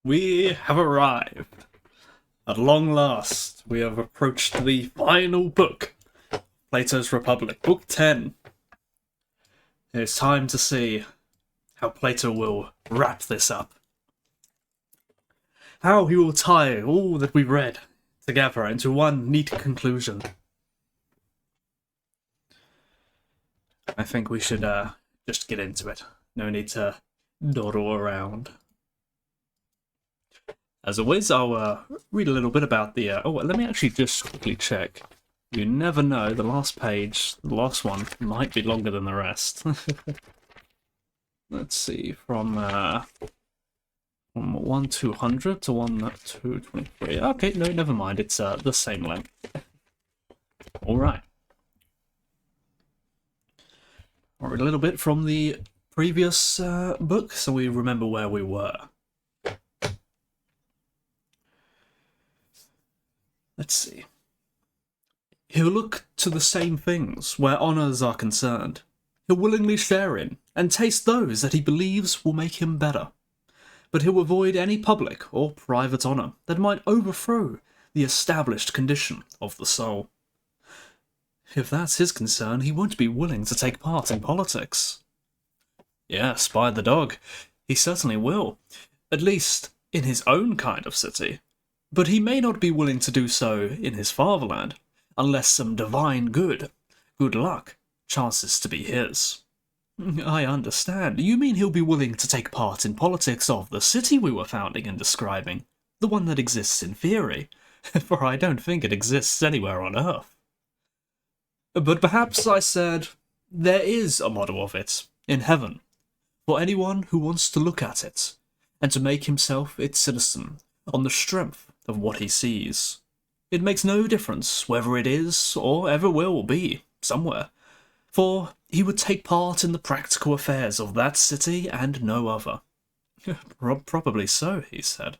We have arrived. At long last, we have approached the final book, Plato's Republic, Book 10. It's time to see how Plato will wrap this up. How he will tie all that we've read together into one neat conclusion. I think we should just get into it. No need to dawdle around. As always, I'll read a little bit about the... let me actually just quickly check. You never know, the last page, the last one, might be longer than the rest. Let's see, from 1/200 to 1/223. Okay, no, never mind, it's the same length. Alright. I'll read a little bit from the previous book, so we remember where we were. Let's see. He'll look to the same things where honours are concerned. He'll willingly share in, and taste those that he believes will make him better. But he'll avoid any public or private honour that might overthrow the established condition of the soul. If that's his concern, he won't be willing to take part in politics. Yes, by the dog, he certainly will. At least in his own kind of city. But he may not be willing to do so in his fatherland, unless some divine good luck, chances to be his. I understand. You mean he'll be willing to take part in politics of the city we were founding and describing, the one that exists in theory, for I don't think it exists anywhere on Earth. But perhaps, I said, there is a model of it, in heaven, for anyone who wants to look at it, and to make himself its citizen, on the strength of what he sees. It makes no difference whether it is, or ever will be, somewhere, for he would take part in the practical affairs of that city and no other. Probably so, he said.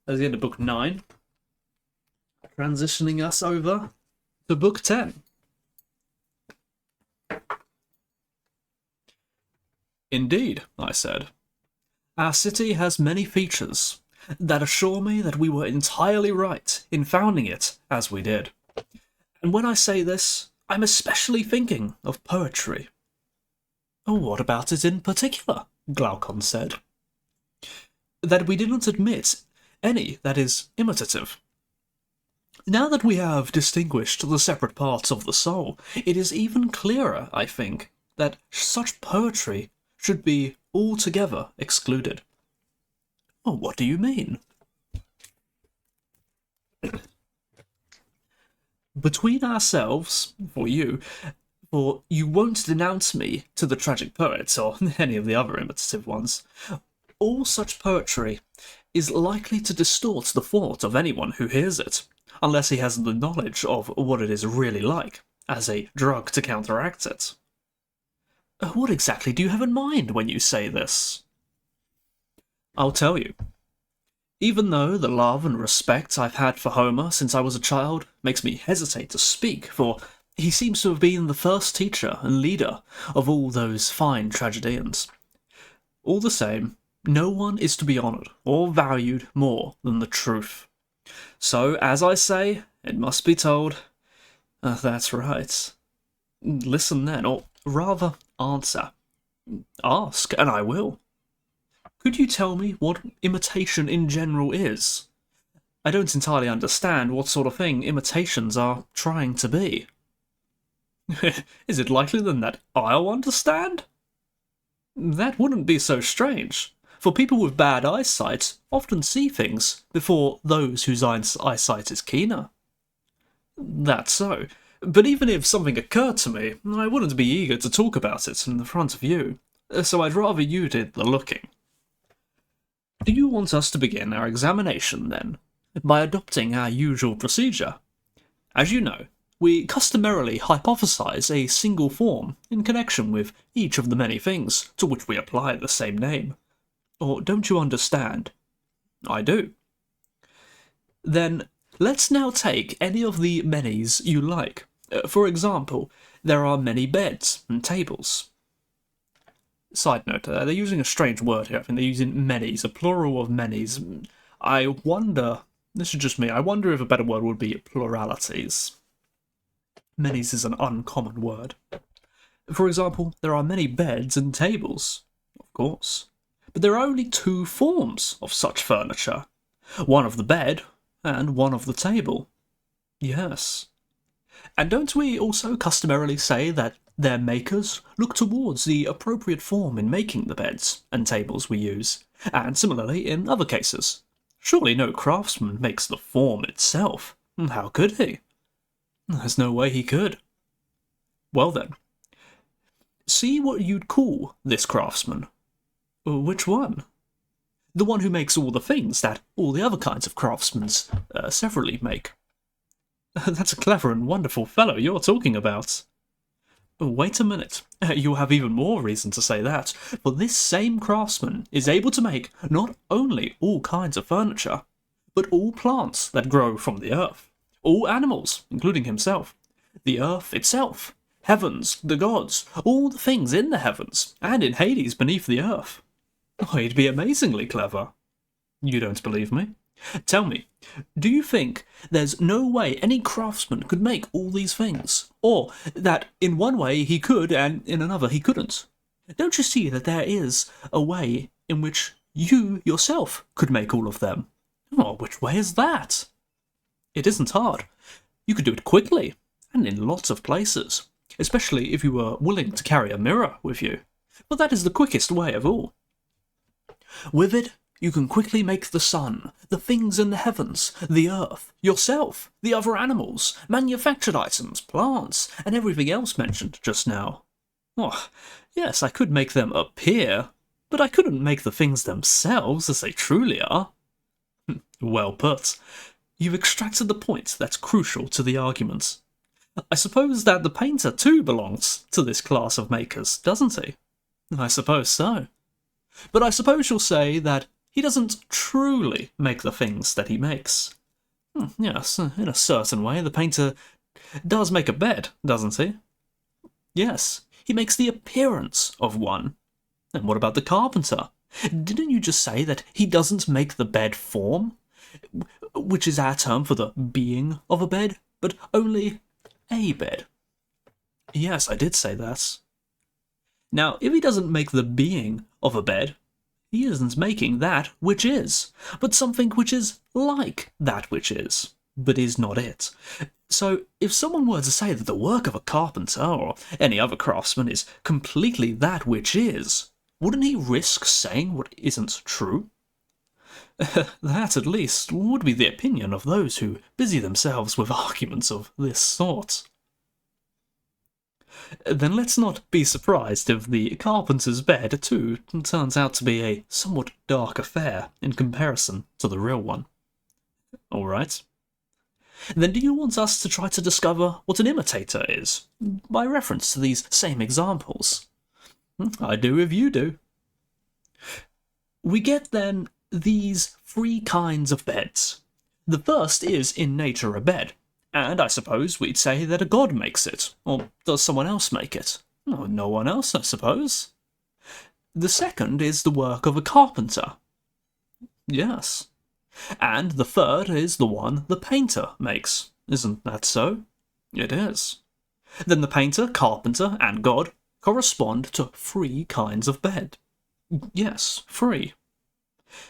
That's the end of Book 9, transitioning us over to Book 10. Indeed, I said. Our city has many features that assure me that we were entirely right in founding it as we did. And when I say this, I'm especially thinking of poetry. Oh, what about it in particular? Glaucon said. That we didn't admit any that is imitative. Now that we have distinguished the separate parts of the soul, it is even clearer, I think, that such poetry should be altogether excluded. Oh, what do you mean? Between ourselves, for you won't denounce me to the tragic poets or any of the other imitative ones, all such poetry is likely to distort the thought of anyone who hears it, unless he has the knowledge of what it is really like, as a drug to counteract it. What exactly do you have in mind when you say this? I'll tell you. Even though the love and respect I've had for Homer since I was a child makes me hesitate to speak, for he seems to have been the first teacher and leader of all those fine tragedians. All the same, no one is to be honoured or valued more than the truth. So, as I say, it must be told, that's right. Listen then, or rather answer. Ask, and I will. Could you tell me what imitation in general is? I don't entirely understand what sort of thing imitations are trying to be. Is it likely then that I'll understand? That wouldn't be so strange, for people with bad eyesight often see things before those whose eyesight is keener. That's so, but even if something occurred to me, I wouldn't be eager to talk about it in the front of you, so I'd rather you did the looking. Do you want us to begin our examination, then, by adopting our usual procedure? As you know, we customarily hypothesize a single form in connection with each of the many things to which we apply the same name. Or don't you understand? I do. Then, let's now take any of the manys you like. For example, there are many beds and tables. Side note, they're using a strange word here. I think they're using manys, a plural of manys. I wonder, this is just me, I wonder if a better word would be pluralities. Manys is an uncommon word. For example, there are many beds and tables, of course, but there are only two forms of such furniture, one of the bed and one of the table. Yes. And don't we also customarily say that their makers look towards the appropriate form in making the beds and tables we use, and similarly in other cases? Surely no craftsman makes the form itself. How could he? There's no way he could. Well then, see what you'd call this craftsman. Which one? The one who makes all the things that all the other kinds of craftsmen severally make. That's a clever and wonderful fellow you're talking about. Wait a minute, you have even more reason to say that, for this same craftsman is able to make not only all kinds of furniture, but all plants that grow from the earth, all animals, including himself, the earth itself, heavens, the gods, all the things in the heavens, and in Hades beneath the earth. He'd be amazingly clever. You don't believe me? Tell me, do you think there's no way any craftsman could make all these things? Or that in one way he could and in another he couldn't? Don't you see that there is a way in which you yourself could make all of them? Oh, which way is that? It isn't hard. You could do it quickly, and in lots of places, especially if you were willing to carry a mirror with you. But that is the quickest way of all. With it, you can quickly make the sun, the things in the heavens, the earth, yourself, the other animals, manufactured items, plants, and everything else mentioned just now. Oh, yes, I could make them appear, but I couldn't make the things themselves as they truly are. Well put. You've extracted the point that's crucial to the argument. I suppose that the painter too belongs to this class of makers, doesn't he? I suppose so. But I suppose you'll say that he doesn't truly make the things that he makes. Yes, in a certain way, the painter does make a bed, doesn't he? Yes, he makes the appearance of one. And what about the carpenter? Didn't you just say that he doesn't make the bed form, which is our term for the being of a bed, but only a bed? Yes, I did say that. Now, if he doesn't make the being of a bed, he isn't making that which is, but something which is like that which is, but is not it. So, if someone were to say that the work of a carpenter or any other craftsman is completely that which is, wouldn't he risk saying what isn't true? That, at least, would be the opinion of those who busy themselves with arguments of this sort. Then let's not be surprised if the carpenter's bed, too, turns out to be a somewhat dark affair in comparison to the real one. All right. Then do you want us to try to discover what an imitator is, by reference to these same examples? I do if you do. We get, then, these three kinds of beds. The first is in nature a bed, and I suppose we'd say that a god makes it, or does someone else make it? Oh, no one else, I suppose. The second is the work of a carpenter. Yes. And the third is the one the painter makes. Isn't that so? It is. Then the painter, carpenter, and god correspond to three kinds of bed. Yes, three.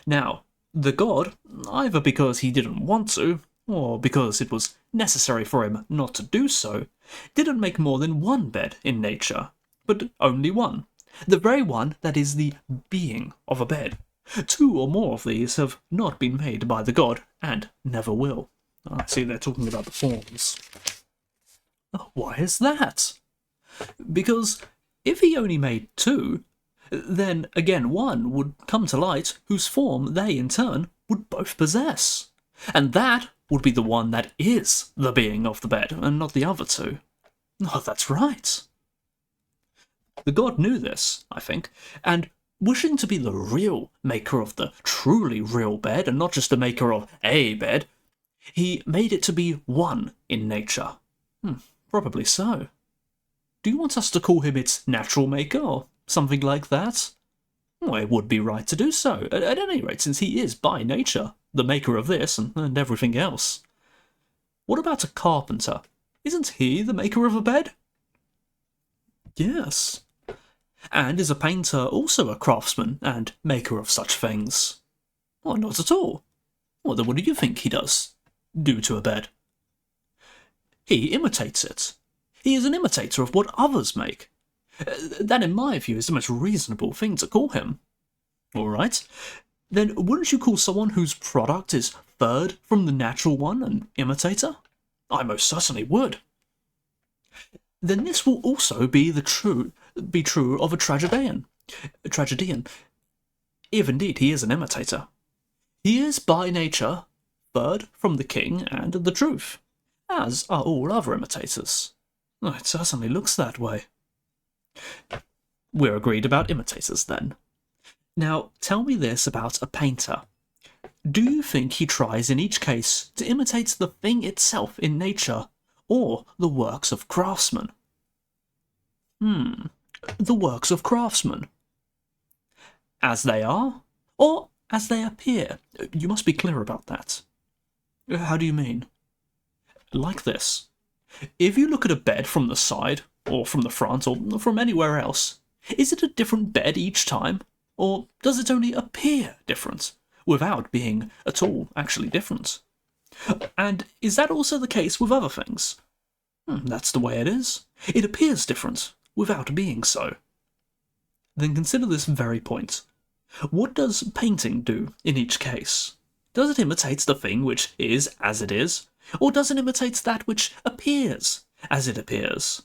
Now, the god, either because he didn't want to, or because it was necessary for him not to do so, didn't make more than one bed in nature, but only one, the very one that is the being of a bed. Two or more of these have not been made by the god, and never will. I see they're talking about the forms. Why is that? Because if he only made two, then again one would come to light whose form they in turn would both possess. And that would be the one that is the being of the bed, and not the other two. Oh, that's right. The god knew this, I think, and wishing to be the real maker of the truly real bed, and not just the maker of a bed, he made it to be one in nature. Probably so. Do you want us to call him its natural maker, or something like that? Well, it would be right to do so, at any rate, since he is, by nature, the maker of this and everything else. What about a carpenter? Isn't he the maker of a bed? Yes. And is a painter also a craftsman and maker of such things? Well, not at all. Well, then what do you think he does? Do to a bed? He imitates it. He is an imitator of what others make. That, in my view, is the most reasonable thing to call him. All right. Then wouldn't you call someone whose product is third from the natural one an imitator? I most certainly would. Then this will also be true of a tragedian. If indeed he is an imitator. He is by nature third from the king and the truth, as are all other imitators. It certainly looks that way. We're agreed about imitators, then. Now, tell me this about a painter. Do you think he tries in each case to imitate the thing itself in nature, or the works of craftsmen? The works of craftsmen. As they are, or as they appear? You must be clear about that. How do you mean? Like this. If you look at a bed from the side, or from the front, or from anywhere else, is it a different bed each time? Or does it only appear different, without being at all actually different? And is that also the case with other things? That's the way it is. It appears different, without being so. Then consider this very point. What does painting do in each case? Does it imitate the thing which is as it is, or does it imitate that which appears as it appears?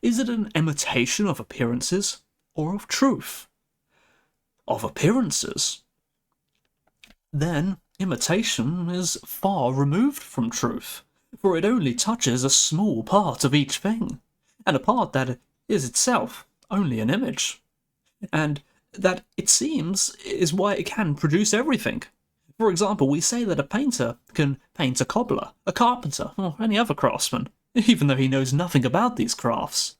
Is it an imitation of appearances, or of truth? Of appearances? Then imitation is far removed from truth, for it only touches a small part of each thing, and a part that is itself only an image. And that, it seems, is why it can produce everything. For example, we say that a painter can paint a cobbler, a carpenter, or any other craftsman, even though he knows nothing about these crafts.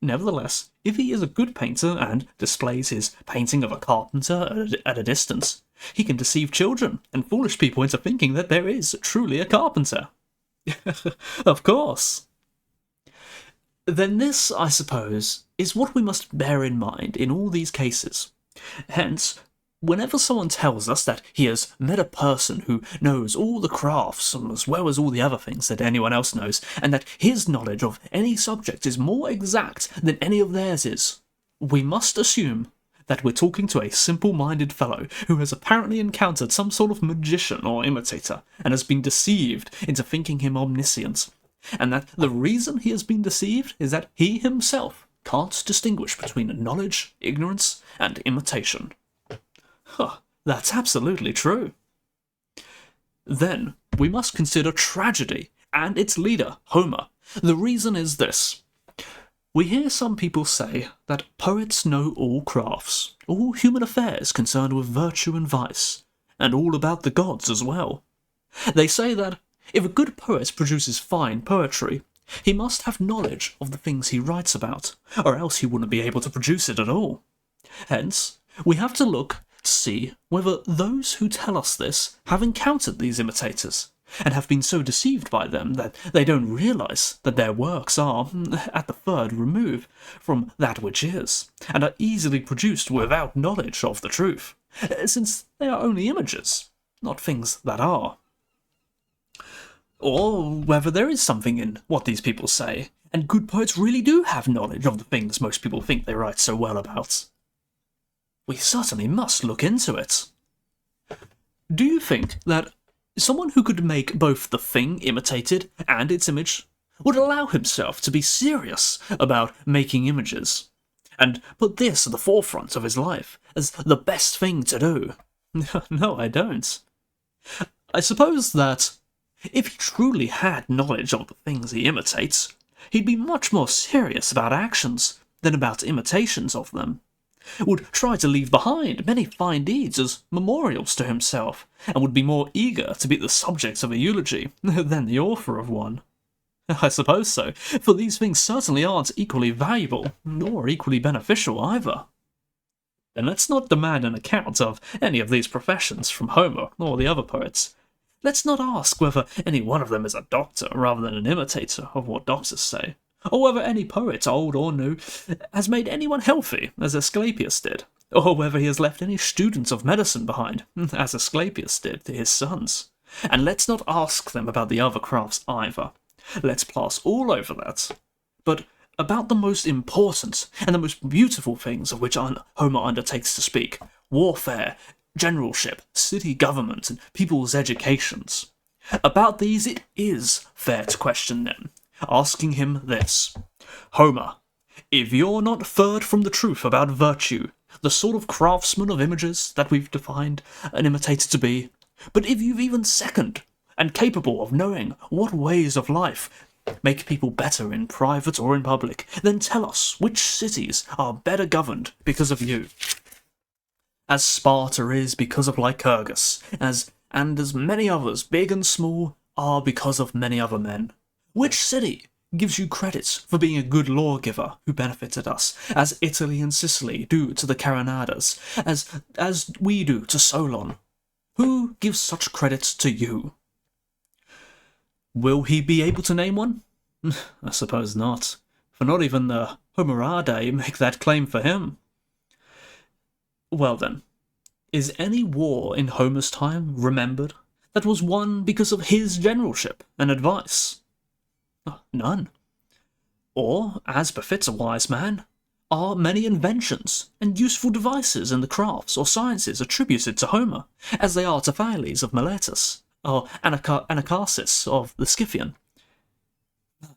Nevertheless, if he is a good painter and displays his painting of a carpenter at a distance, he can deceive children and foolish people into thinking that there is truly a carpenter. Of course. Then this, I suppose, is what we must bear in mind in all these cases. Hence, whenever someone tells us that he has met a person who knows all the crafts as well as all the other things that anyone else knows, and that his knowledge of any subject is more exact than any of theirs is, we must assume that we're talking to a simple-minded fellow who has apparently encountered some sort of magician or imitator and has been deceived into thinking him omniscient, and that the reason he has been deceived is that he himself can't distinguish between knowledge, ignorance, and imitation. That's absolutely true. Then we must consider tragedy and its leader, Homer. The reason is this. We hear some people say that poets know all crafts, all human affairs concerned with virtue and vice, and all about the gods as well. They say that if a good poet produces fine poetry, he must have knowledge of the things he writes about, or else he wouldn't be able to produce it at all. Hence, we have to look to see whether those who tell us this have encountered these imitators, and have been so deceived by them that they don't realise that their works are, at the third remove, from that which is, and are easily produced without knowledge of the truth, since they are only images, not things that are. Or whether there is something in what these people say, and good poets really do have knowledge of the things most people think they write so well about. We certainly must look into it. Do you think that someone who could make both the thing imitated and its image would allow himself to be serious about making images, and put this at the forefront of his life as the best thing to do? No, I don't. I suppose that if he truly had knowledge of the things he imitates, he'd be much more serious about actions than about imitations of them, would try to leave behind many fine deeds as memorials to himself, and would be more eager to be the subject of a eulogy than the author of one. I suppose so, for these things certainly aren't equally valuable, nor equally beneficial either. then let's not demand an account of any of these professions from Homer or the other poets. Let's not ask whether any one of them is a doctor rather than an imitator of what doctors say, or whether any poet, old or new, has made anyone healthy, as Asclepius did, or whether he has left any students of medicine behind, as Asclepius did to his sons. And let's not ask them about the other crafts either. Let's pass all over that. But about the most important and the most beautiful things of which Homer undertakes to speak: warfare, generalship, city government, and people's educations. About these it is fair to question them, asking him this: Homer, if you're not third from the truth about virtue, the sort of craftsman of images that we've defined an imitator to be, but if you've even second, and capable of knowing what ways of life make people better in private or in public, then tell us which cities are better governed because of you. As Sparta is because of Lycurgus, and as many others, big and small, are because of many other men. Which city gives you credit for being a good lawgiver who benefited us, as Italy and Sicily do to the Carinadas, as we do to Solon? Who gives such credit to you? Will he be able to name one? I suppose not, for not even the Homeradae make that claim for him. Well then, is any war in Homer's time remembered that was won because of his generalship and advice? None. Or, as befits a wise man, are many inventions and useful devices in the crafts or sciences attributed to Homer, as they are to Thales of Miletus, or Anacharsis of the Scythian?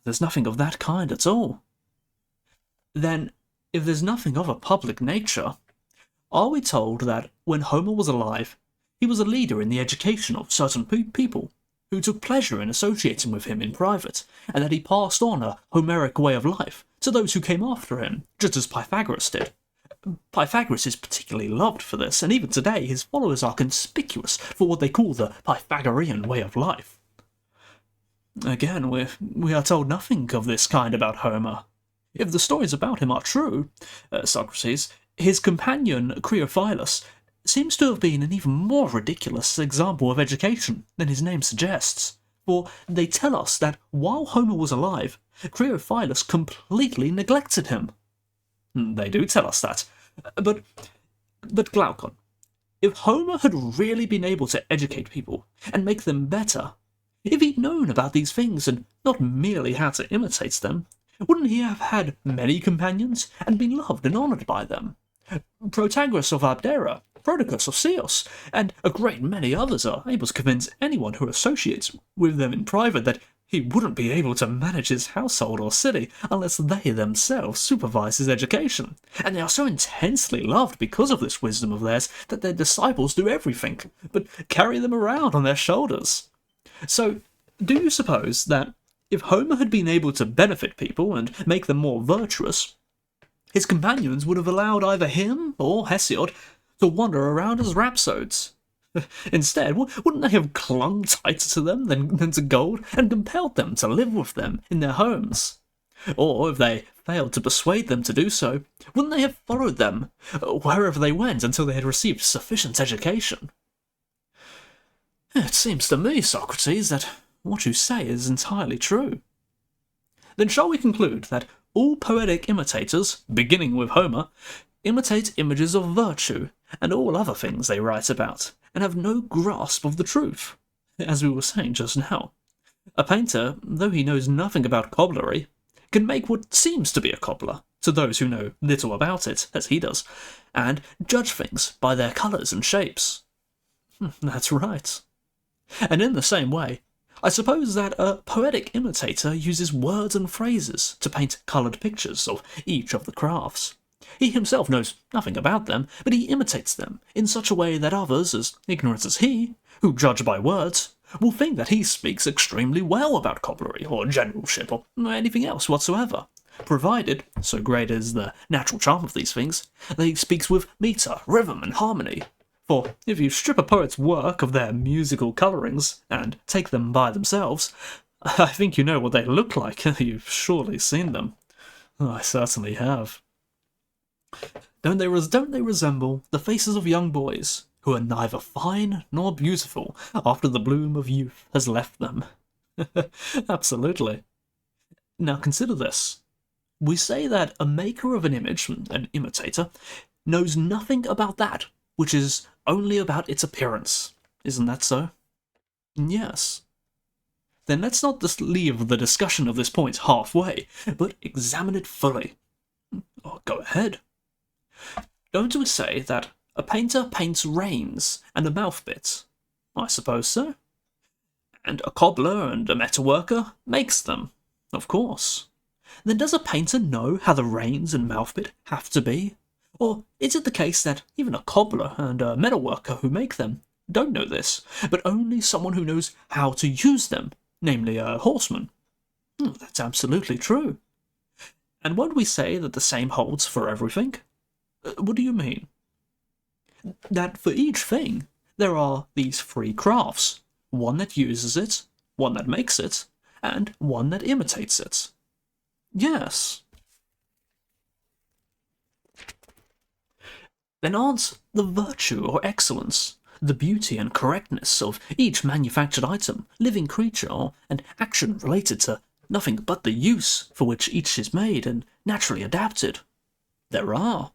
There's nothing of that kind at all. Then, if there's nothing of a public nature, are we told that when Homer was alive, he was a leader in the education of certain people, who took pleasure in associating with him in private, and that he passed on a Homeric way of life to those who came after him, just as Pythagoras did? Pythagoras is particularly loved for this, and even today his followers are conspicuous for what they call the Pythagorean way of life. Again, we are told nothing of this kind about Homer. If the stories about him are true, Socrates, his companion Creophilus seems to have been an even more ridiculous example of education than his name suggests, for they tell us that while Homer was alive, Creophilus completely neglected him. They do tell us that. But Glaucon, if Homer had really been able to educate people and make them better, if he'd known about these things and not merely how to imitate them, wouldn't he have had many companions and been loved and honoured by them? Protagoras of Abdera, Prodicus of Ceos, and a great many others are able to convince anyone who associates with them in private that he wouldn't be able to manage his household or city unless they themselves supervise his education, and they are so intensely loved because of this wisdom of theirs that their disciples do everything but carry them around on their shoulders. So, do you suppose that if Homer had been able to benefit people and make them more virtuous, his companions would have allowed either him or Hesiod to wander around as rhapsodes? Instead, wouldn't they have clung tighter to them than to gold and compelled them to live with them in their homes? Or, if they failed to persuade them to do so, wouldn't they have followed them wherever they went until they had received sufficient education? It seems to me, Socrates, that what you say is entirely true. Then shall we conclude that all poetic imitators, beginning with Homer, imitate images of virtue and all other things they write about, and have no grasp of the truth, as we were saying just now? A painter, though he knows nothing about cobblery, can make what seems to be a cobbler, to those who know little about it, as he does, and judge things by their colours and shapes. That's right. And in the same way, I suppose that a poetic imitator uses words and phrases to paint coloured pictures of each of the crafts. He himself knows nothing about them, but he imitates them in such a way that others, as ignorant as he, who judge by words, will think that he speaks extremely well about cobblery or generalship or anything else whatsoever, provided, so great is the natural charm of these things, that he speaks with metre, rhythm, and harmony. For if you strip a poet's work of their musical colourings and take them by themselves, I think you know what they look like. You've surely seen them. I certainly have. Don't they resemble the faces of young boys who are neither fine nor beautiful after the bloom of youth has left them? Absolutely. Now consider this. We say that a maker of an image, an imitator, knows nothing about that which is only about its appearance. Isn't that so? Yes. Then let's not just leave the discussion of this point halfway, but examine it fully. Oh, go ahead. Don't we say that a painter paints reins and a mouth bit? I suppose so. And a cobbler and a metalworker makes them, of course. Then does a painter know how the reins and mouth bit have to be? Or is it the case that even a cobbler and a metalworker who make them don't know this, but only someone who knows how to use them, namely a horseman? That's absolutely true. And won't we say that the same holds for everything? What do you mean? That for each thing, there are these three crafts. One that uses it, one that makes it, and one that imitates it. Yes. Then aren't the virtue or excellence, the beauty and correctness of each manufactured item, living creature, and action related to nothing but the use for which each is made and naturally adapted? There are.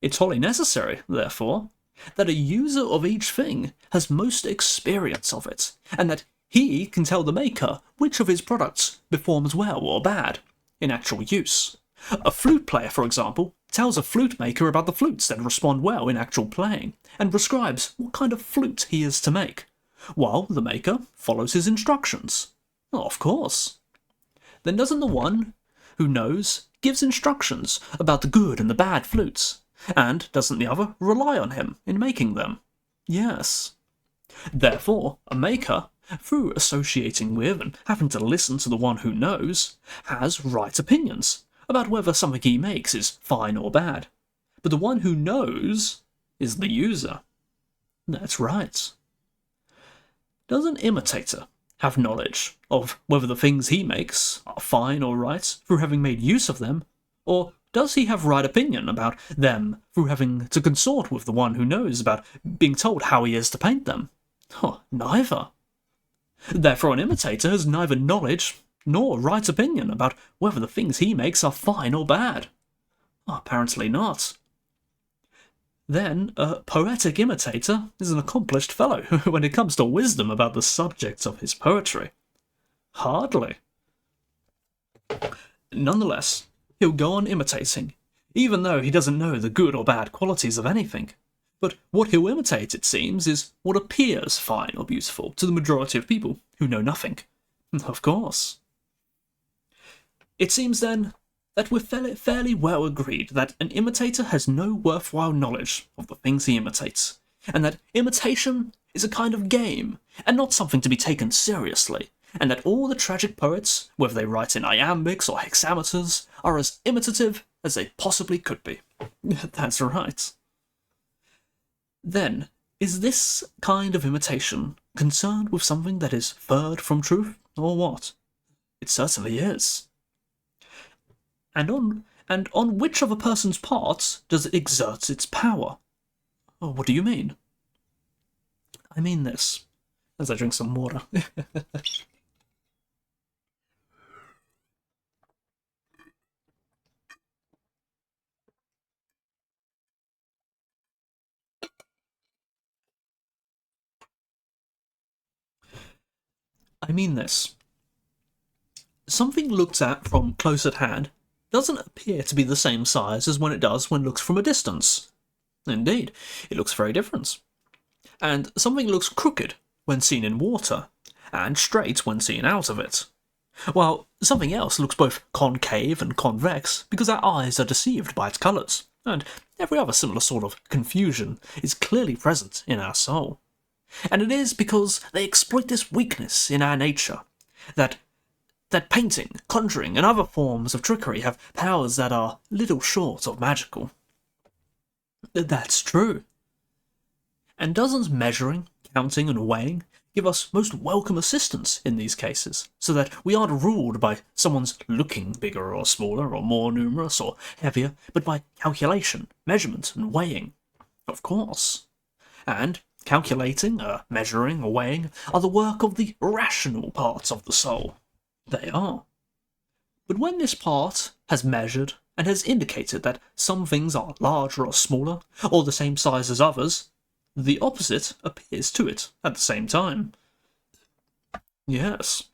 It's wholly necessary, therefore, that a user of each thing has most experience of it, and that he can tell the maker which of his products performs well or bad in actual use. A flute player, for example, tells a flute maker about the flutes that respond well in actual playing, and prescribes what kind of flute he is to make, while the maker follows his instructions. Of course. Then doesn't the one who knows gives instructions about the good and the bad flutes, and doesn't the other rely on him in making them? Yes. Therefore, a maker, through associating with and having to listen to the one who knows, has right opinions about whether something he makes is fine or bad. But the one who knows is the user. That's right. Does an imitator have knowledge of whether the things he makes are fine or right through having made use of them, or does he have right opinion about them through having to consort with the one who knows about being told how he is to paint them? Neither. Therefore an imitator has neither knowledge nor right opinion about whether the things he makes are fine or bad. Apparently not. Then a poetic imitator is an accomplished fellow when it comes to wisdom about the subjects of his poetry. Hardly. Nonetheless, he'll go on imitating, even though he doesn't know the good or bad qualities of anything. But what he'll imitate, it seems, is what appears fine or beautiful to the majority of people who know nothing. Of course. It seems, then, that we're fairly well agreed that an imitator has no worthwhile knowledge of the things he imitates, and that imitation is a kind of game, and not something to be taken seriously, and that all the tragic poets, whether they write in iambics or hexameters, are as imitative as they possibly could be. That's right. Then, is this kind of imitation concerned with something that is furred from truth, or what? It certainly is. And on which of a person's parts does it exert its power? What do you mean? I mean this, as I drink some water. I mean this. Something looked at from close at hand doesn't appear to be the same size as when it does when looked from a distance. Indeed, it looks very different. And something looks crooked when seen in water, and straight when seen out of it, while something else looks both concave and convex because our eyes are deceived by its colours, and every other similar sort of confusion is clearly present in our soul. And it is because they exploit this weakness in our nature that painting, conjuring, and other forms of trickery have powers that are little short of magical. That's true. And doesn't measuring, counting, and weighing give us most welcome assistance in these cases, so that we aren't ruled by someone's looking bigger or smaller or more numerous or heavier, but by calculation, measurement, and weighing. Of course. And calculating, measuring, or weighing are the work of the rational parts of the soul. They are. But when this part has measured and has indicated that some things are larger or smaller, or the same size as others, the opposite appears to it at the same time. Yes.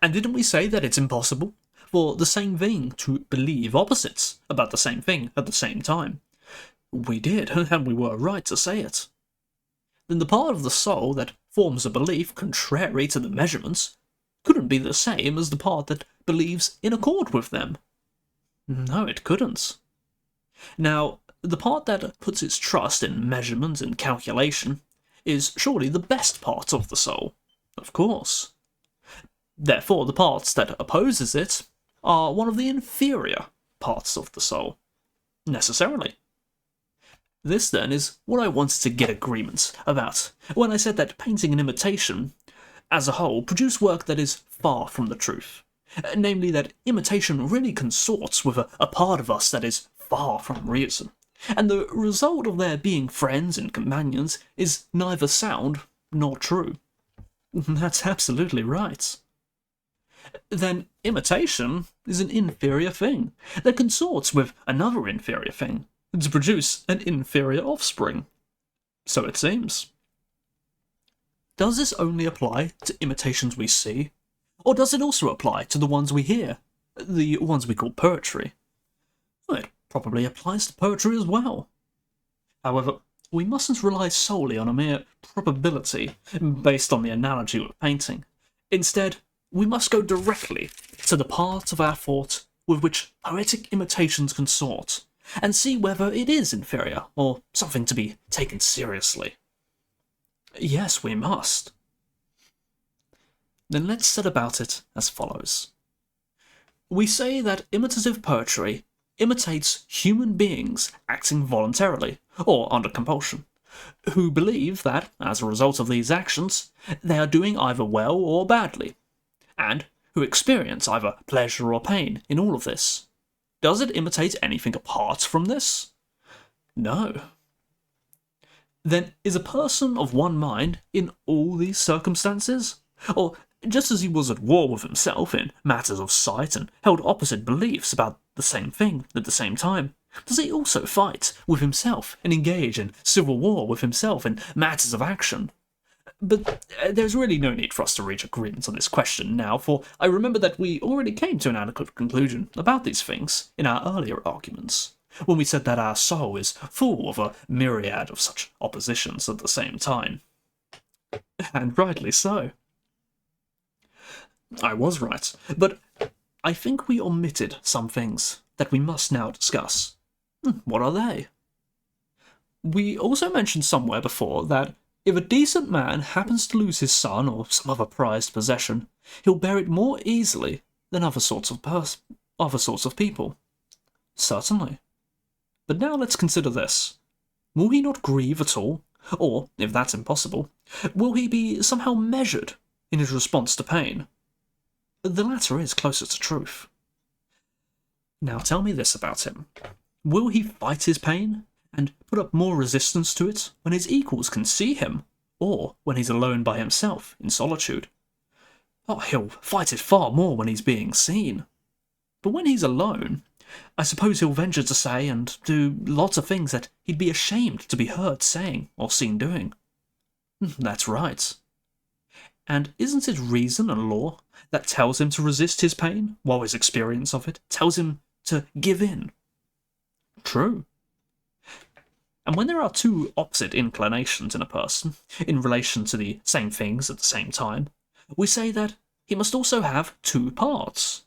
And didn't we say that it's impossible for the same thing to believe opposites about the same thing at the same time? We did, and we were right to say it. Then the part of the soul that forms a belief contrary to the measurements couldn't be the same as the part that believes in accord with them. No, it couldn't. Now, the part that puts its trust in measurement and calculation is surely the best part of the soul, of course. Therefore, the parts that opposes it are one of the inferior parts of the soul, necessarily. This, then, is what I wanted to get agreement about when I said that painting and imitation, as a whole, produce work that is far from the truth. Namely, that imitation really consorts with a part of us that is far from reason, and the result of their being friends and companions is neither sound nor true. That's absolutely right. Then imitation is an inferior thing that consorts with another inferior thing to produce an inferior offspring. So it seems. Does this only apply to imitations we see, or does it also apply to the ones we hear, the ones we call poetry? Well, it probably applies to poetry as well. However, we mustn't rely solely on a mere probability based on the analogy of painting. Instead, we must go directly to the part of our thought with which poetic imitations consort, and see whether it is inferior, or something to be taken seriously. Yes, we must. Then let's set about it as follows. We say that imitative poetry imitates human beings acting voluntarily, or under compulsion, who believe that, as a result of these actions, they are doing either well or badly, and who experience either pleasure or pain in all of this. Does it imitate anything apart from this? No. Then is a person of one mind in all these circumstances? Or, just as he was at war with himself in matters of sight and held opposite beliefs about the same thing at the same time, does he also fight with himself and engage in civil war with himself in matters of action? But there's really no need for us to reach agreement on this question now, for I remember that we already came to an adequate conclusion about these things in our earlier arguments, when we said that our soul is full of a myriad of such oppositions at the same time. And rightly so. I was right, but I think we omitted some things that we must now discuss. What are they? We also mentioned somewhere before that if a decent man happens to lose his son or some other prized possession, he'll bear it more easily than other sorts of people. Certainly. But now let's consider this. Will he not grieve at all? Or, if that's impossible, will he be somehow measured in his response to pain? The latter is closer to truth. Now tell me this about him. Will he fight his pain and put up more resistance to it when his equals can see him, or when he's alone by himself in solitude? Oh, he'll fight it far more when he's being seen. But when he's alone, I suppose he'll venture to say and do lots of things that he'd be ashamed to be heard saying or seen doing. That's right. And isn't it reason and law that tells him to resist his pain, while his experience of it tells him to give in? True. And when there are two opposite inclinations in a person, in relation to the same things at the same time, we say that he must also have two parts.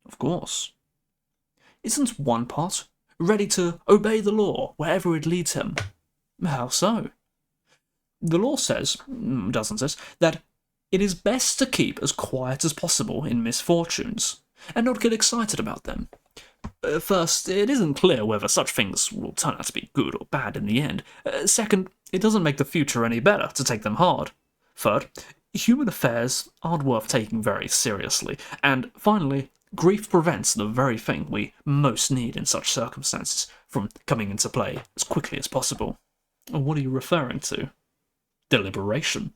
Of course. Isn't one part ready to obey the law wherever it leads him? How so? The law says, doesn't it, that it is best to keep as quiet as possible in misfortunes, and not get excited about them. First, it isn't clear whether such things will turn out to be good or bad in the end. Second, it doesn't make the future any better to take them hard. Third, human affairs aren't worth taking very seriously. And finally, grief prevents the very thing we most need in such circumstances from coming into play as quickly as possible. What are you referring to? Deliberation.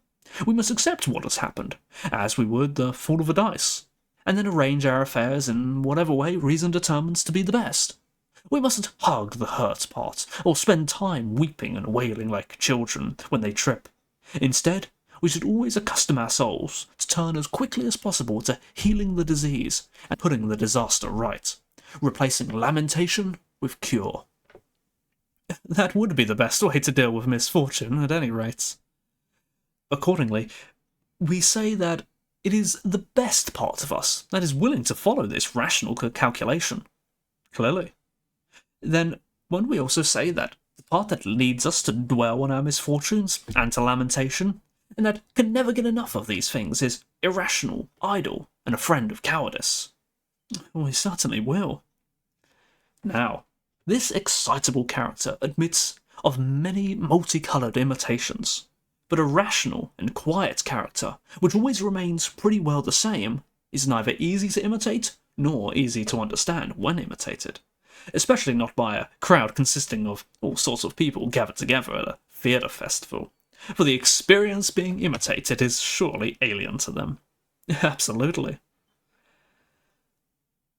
We must accept what has happened, as we would the fall of a dice, and then arrange our affairs in whatever way reason determines to be the best. We mustn't hug the hurt part, or spend time weeping and wailing like children when they trip. Instead, we should always accustom our souls to turn as quickly as possible to healing the disease and putting the disaster right, replacing lamentation with cure. That would be the best way to deal with misfortune, at any rate. Accordingly, we say that it is the best part of us that is willing to follow this rational calculation. Clearly. Then, won't we also say that the part that leads us to dwell on our misfortunes and to lamentation, and that can never get enough of these things, is irrational, idle, and a friend of cowardice? We certainly will. Now, this excitable character admits of many multicoloured imitations, but a rational and quiet character, which always remains pretty well the same, is neither easy to imitate nor easy to understand when imitated, especially not by a crowd consisting of all sorts of people gathered together at a theatre festival, for the experience being imitated is surely alien to them. Absolutely.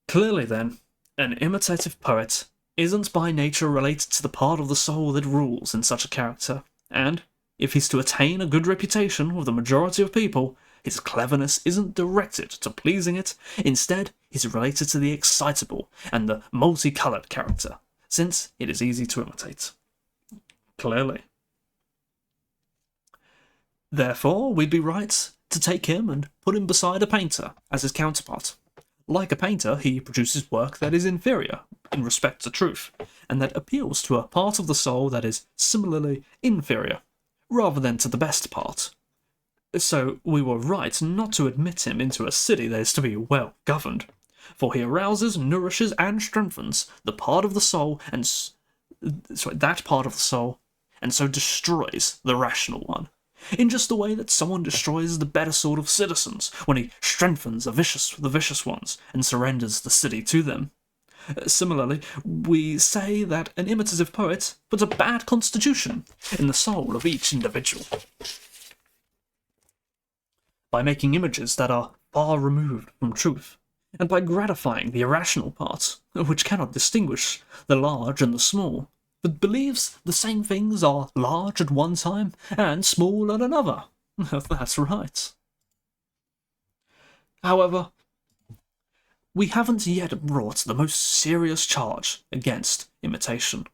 Clearly then, an imitative poet isn't by nature related to the part of the soul that rules in such a character, and, if he's to attain a good reputation with the majority of people, his cleverness isn't directed to pleasing it, instead he's related to the excitable and the multicoloured character, since it is easy to imitate. Clearly. Therefore, we'd be right to take him and put him beside a painter as his counterpart. Like a painter, he produces work that is inferior in respect to truth, and that appeals to a part of the soul that is similarly inferior, rather than to the best part. So we were right not to admit him into a city that is to be well governed, for he arouses, nourishes, and strengthens the part of the soul, that part of the soul, and so destroys the rational one, in just the way that someone destroys the better sort of citizens when he strengthens the vicious ones and surrenders the city to them. Similarly, we say that an imitative poet puts a bad constitution in the soul of each individual, by making images that are far removed from truth, and by gratifying the irrational part, which cannot distinguish the large and the small, but believes the same things are large at one time and small at another. That's right. However, we haven't yet brought the most serious charge against imitation.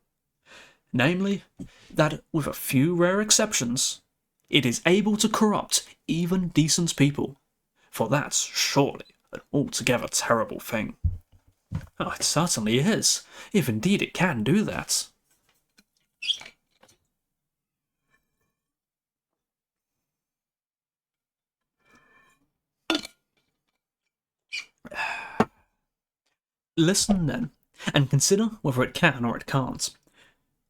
Namely, that with a few rare exceptions, it is able to corrupt even decent people, for that's surely an altogether terrible thing. Oh, it certainly is, if indeed it can do that. Listen, then, and consider whether it can or it can't.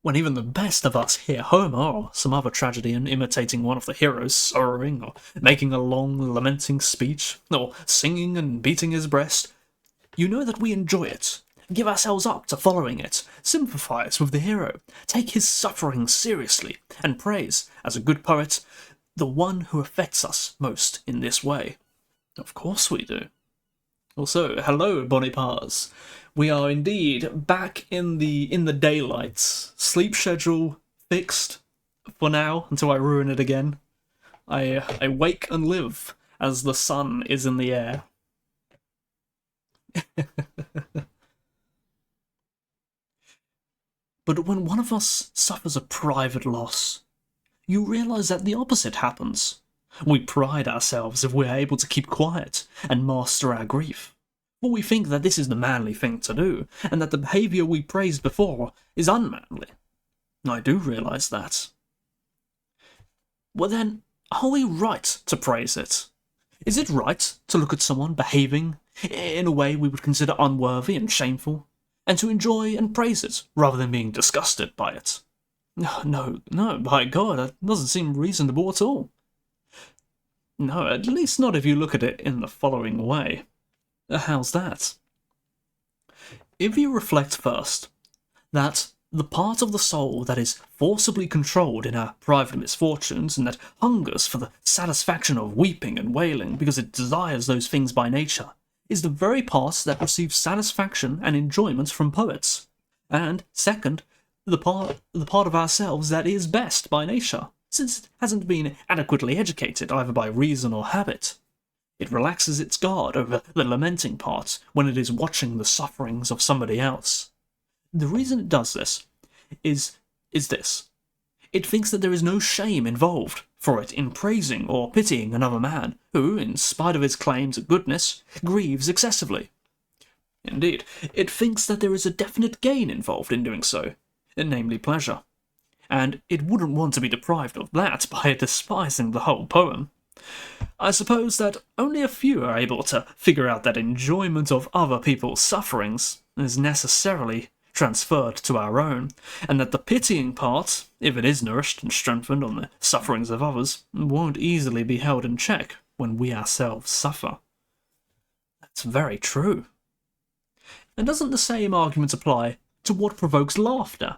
When even the best of us hear Homer or some other tragedian imitating one of the heroes sorrowing, or making a long lamenting speech, or singing and beating his breast, you know that we enjoy it, give ourselves up to following it, sympathise with the hero, take his suffering seriously, and praise, as a good poet, the one who affects us most in this way. Of course we do. Also, hello, Bonipars. We are indeed back in the daylight. Sleep schedule fixed for now until I ruin it again. I wake and live as the sun is in the air. But when one of us suffers a private loss, you realise that the opposite happens. We pride ourselves if we're able to keep quiet and master our grief. For we think that this is the manly thing to do, and that the behaviour we praised before is unmanly. I do realise that. Well then, are we right to praise it? Is it right to look at someone behaving in a way we would consider unworthy and shameful, and to enjoy and praise it rather than being disgusted by it? No, by God, that doesn't seem reasonable at all. No, at least not if you look at it in the following way. How's that? If you reflect first that the part of the soul that is forcibly controlled in our private misfortunes and that hungers for the satisfaction of weeping and wailing because it desires those things by nature is the very part that receives satisfaction and enjoyment from poets. And second, the part of ourselves that is best by nature, since it hasn't been adequately educated either by reason or habit. It relaxes its guard over the lamenting part when it is watching the sufferings of somebody else. The reason it does this is this. It thinks that there is no shame involved for it in praising or pitying another man who, in spite of his claims of goodness, grieves excessively. Indeed, it thinks that there is a definite gain involved in doing so, namely pleasure, and it wouldn't want to be deprived of that by despising the whole poem. I suppose that only a few are able to figure out that enjoyment of other people's sufferings is necessarily transferred to our own, and that the pitying part, if it is nourished and strengthened on the sufferings of others, won't easily be held in check when we ourselves suffer. That's very true. And doesn't the same argument apply to what provokes laughter?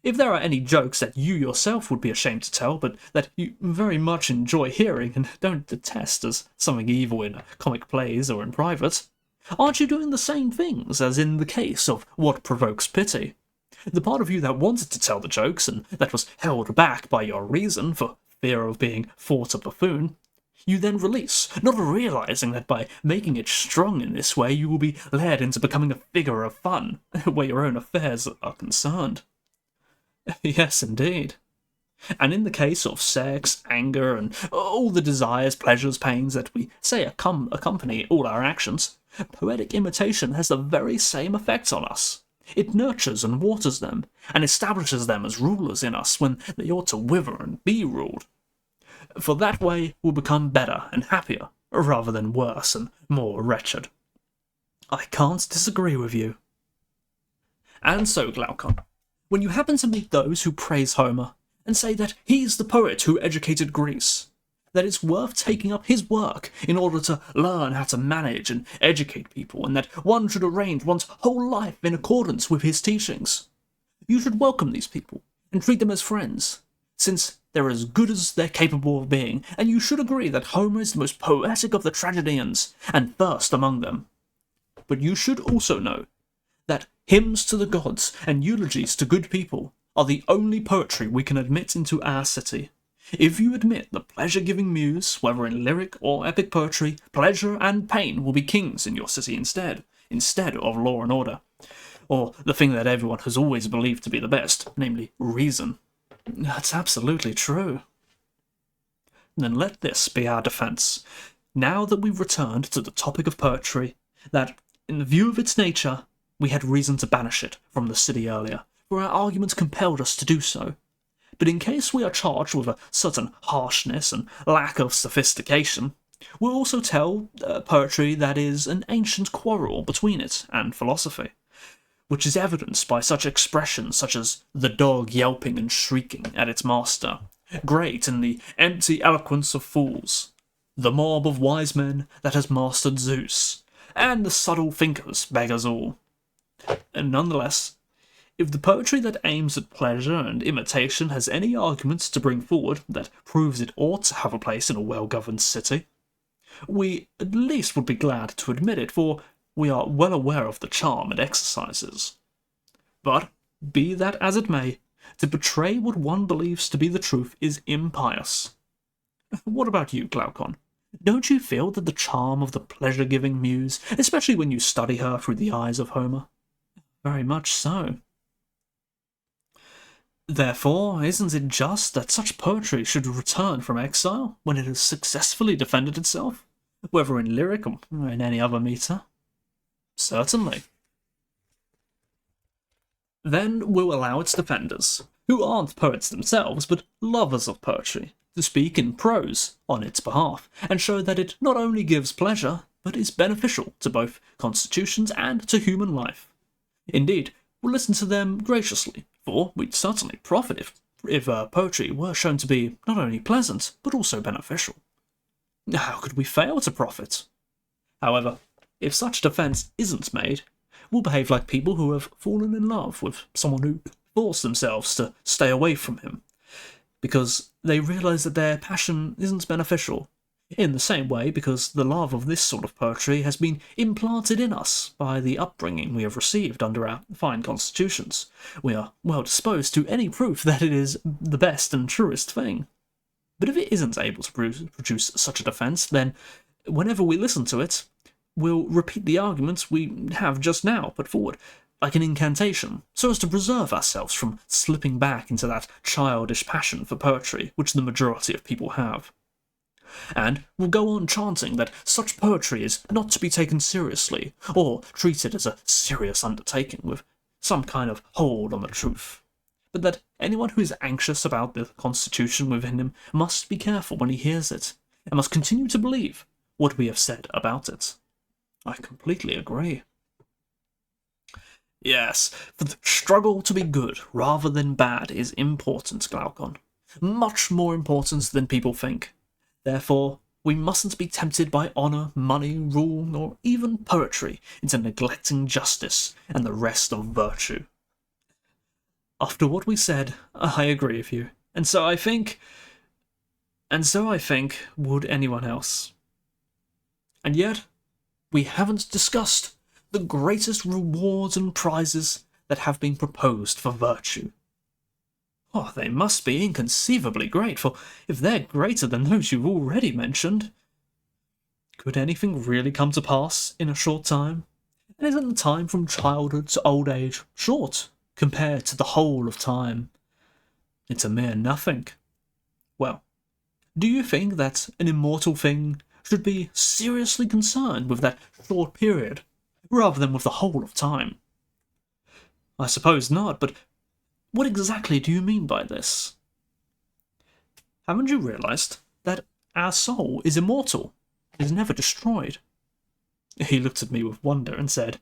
If there are any jokes that you yourself would be ashamed to tell, but that you very much enjoy hearing and don't detest as something evil in comic plays or in private, aren't you doing the same things as in the case of what provokes pity? The part of you that wanted to tell the jokes and that was held back by your reason for fear of being thought a buffoon, you then release, not realizing that by making it strong in this way you will be led into becoming a figure of fun, where your own affairs are concerned. Yes, indeed. And in the case of sex, anger, and all the desires, pleasures, pains that we say accompany all our actions, poetic imitation has the very same effect on us. It nurtures and waters them, and establishes them as rulers in us when they ought to wither and be ruled. For that way we'll become better and happier, rather than worse and more wretched. I can't disagree with you. And so, Glaucon, when you happen to meet those who praise Homer, and say that he's the poet who educated Greece, that it's worth taking up his work in order to learn how to manage and educate people, and that one should arrange one's whole life in accordance with his teachings, you should welcome these people and treat them as friends, since they're as good as they're capable of being, and you should agree that Homer is the most poetic of the tragedians, and first among them. But you should also know that hymns to the gods and eulogies to good people are the only poetry we can admit into our city. If you admit the pleasure-giving muse, whether in lyric or epic poetry, pleasure and pain will be kings in your city instead of law and order, or the thing that everyone has always believed to be the best, namely reason. That's absolutely true. Then let this be our defence, now that we've returned to the topic of poetry, that, in the view of its nature, we had reason to banish it from the city earlier, for our arguments compelled us to do so. But in case we are charged with a certain harshness and lack of sophistication, we'll also tell poetry that is an ancient quarrel between it and philosophy, which is evidenced by such expressions such as the dog yelping and shrieking at its master, great in the empty eloquence of fools, the mob of wise men that has mastered Zeus, and the subtle thinkers beggars all. And nonetheless, if the poetry that aims at pleasure and imitation has any arguments to bring forward that proves it ought to have a place in a well-governed city, we at least would be glad to admit it, for we are well aware of the charm it exercises. But, be that as it may, to betray what one believes to be the truth is impious. What about you, Glaucon? Don't you feel that the charm of the pleasure-giving muse, especially when you study her through the eyes of Homer? Very much so. Therefore, isn't it just that such poetry should return from exile when it has successfully defended itself, whether in lyric or in any other metre? Certainly. Then we'll allow its defenders, who aren't poets themselves but lovers of poetry, to speak in prose on its behalf, and show that it not only gives pleasure, but is beneficial to both constitutions and to human life. Indeed, we'll listen to them graciously, for we'd certainly profit if poetry were shown to be not only pleasant, but also beneficial. How could we fail to profit? However, if such defence isn't made, we'll behave like people who have fallen in love with someone who forced themselves to stay away from him, because they realise that their passion isn't beneficial. In the same way, because the love of this sort of poetry has been implanted in us by the upbringing we have received under our fine constitutions, we are well disposed to any proof that it is the best and truest thing. But if it isn't able to produce such a defence, then whenever we listen to it, we'll repeat the arguments we have just now put forward, like an incantation, so as to preserve ourselves from slipping back into that childish passion for poetry which the majority of people have. And we'll go on chanting that such poetry is not to be taken seriously, or treated as a serious undertaking with some kind of hold on the truth, but that anyone who is anxious about the constitution within him must be careful when he hears it, and must continue to believe what we have said about it. I completely agree. Yes, for the struggle to be good rather than bad is important, Glaucon. Much more important than people think. Therefore, we mustn't be tempted by honour, money, rule, or even poetry into neglecting justice and the rest of virtue. After what we said, I agree with you, and so I think would anyone else. And yet, we haven't discussed the greatest rewards and prizes that have been proposed for virtue. Oh, they must be inconceivably great, for if they're greater than those you've already mentioned, could anything really come to pass in a short time? And isn't the time from childhood to old age short compared to the whole of time? It's a mere nothing. Well, do you think that an immortal thing should be seriously concerned with that short period, rather than with the whole of time? I suppose not, but what exactly do you mean by this? Haven't you realised that our soul is immortal, is never destroyed? He looked at me with wonder and said,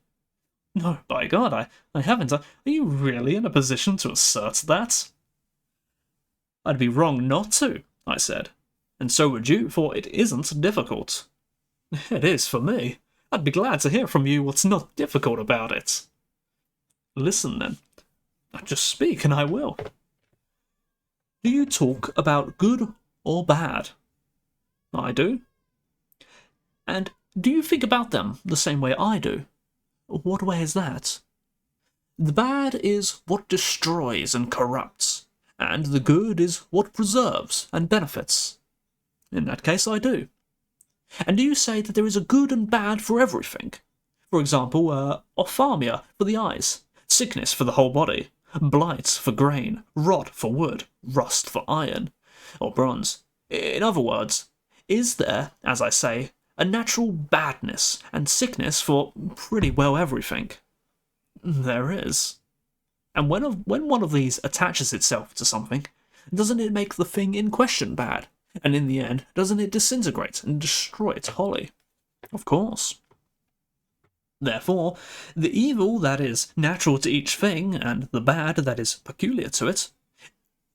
No, by God, I haven't. Are you really in a position to assert that? I'd be wrong not to, I said, and so would you, for it isn't difficult. It is for me. I'd be glad to hear from you what's not difficult about it. Listen, then. Just speak, and I will. Do you talk about good or bad? I do. And do you think about them the same way I do? What way is that? The bad is what destroys and corrupts, and the good is what preserves and benefits. In that case, I do. And do you say that there is a good and bad for everything? For example, ophthalmia for the eyes, sickness for the whole body, blight for grain, rot for wood, rust for iron, or bronze. In other words, is there, as I say, a natural badness and sickness for pretty well everything? There is. And when one of these attaches itself to something, doesn't it make the thing in question bad? And in the end, doesn't it disintegrate and destroy it wholly? Of course. Therefore, the evil that is natural to each thing, and the bad that is peculiar to it,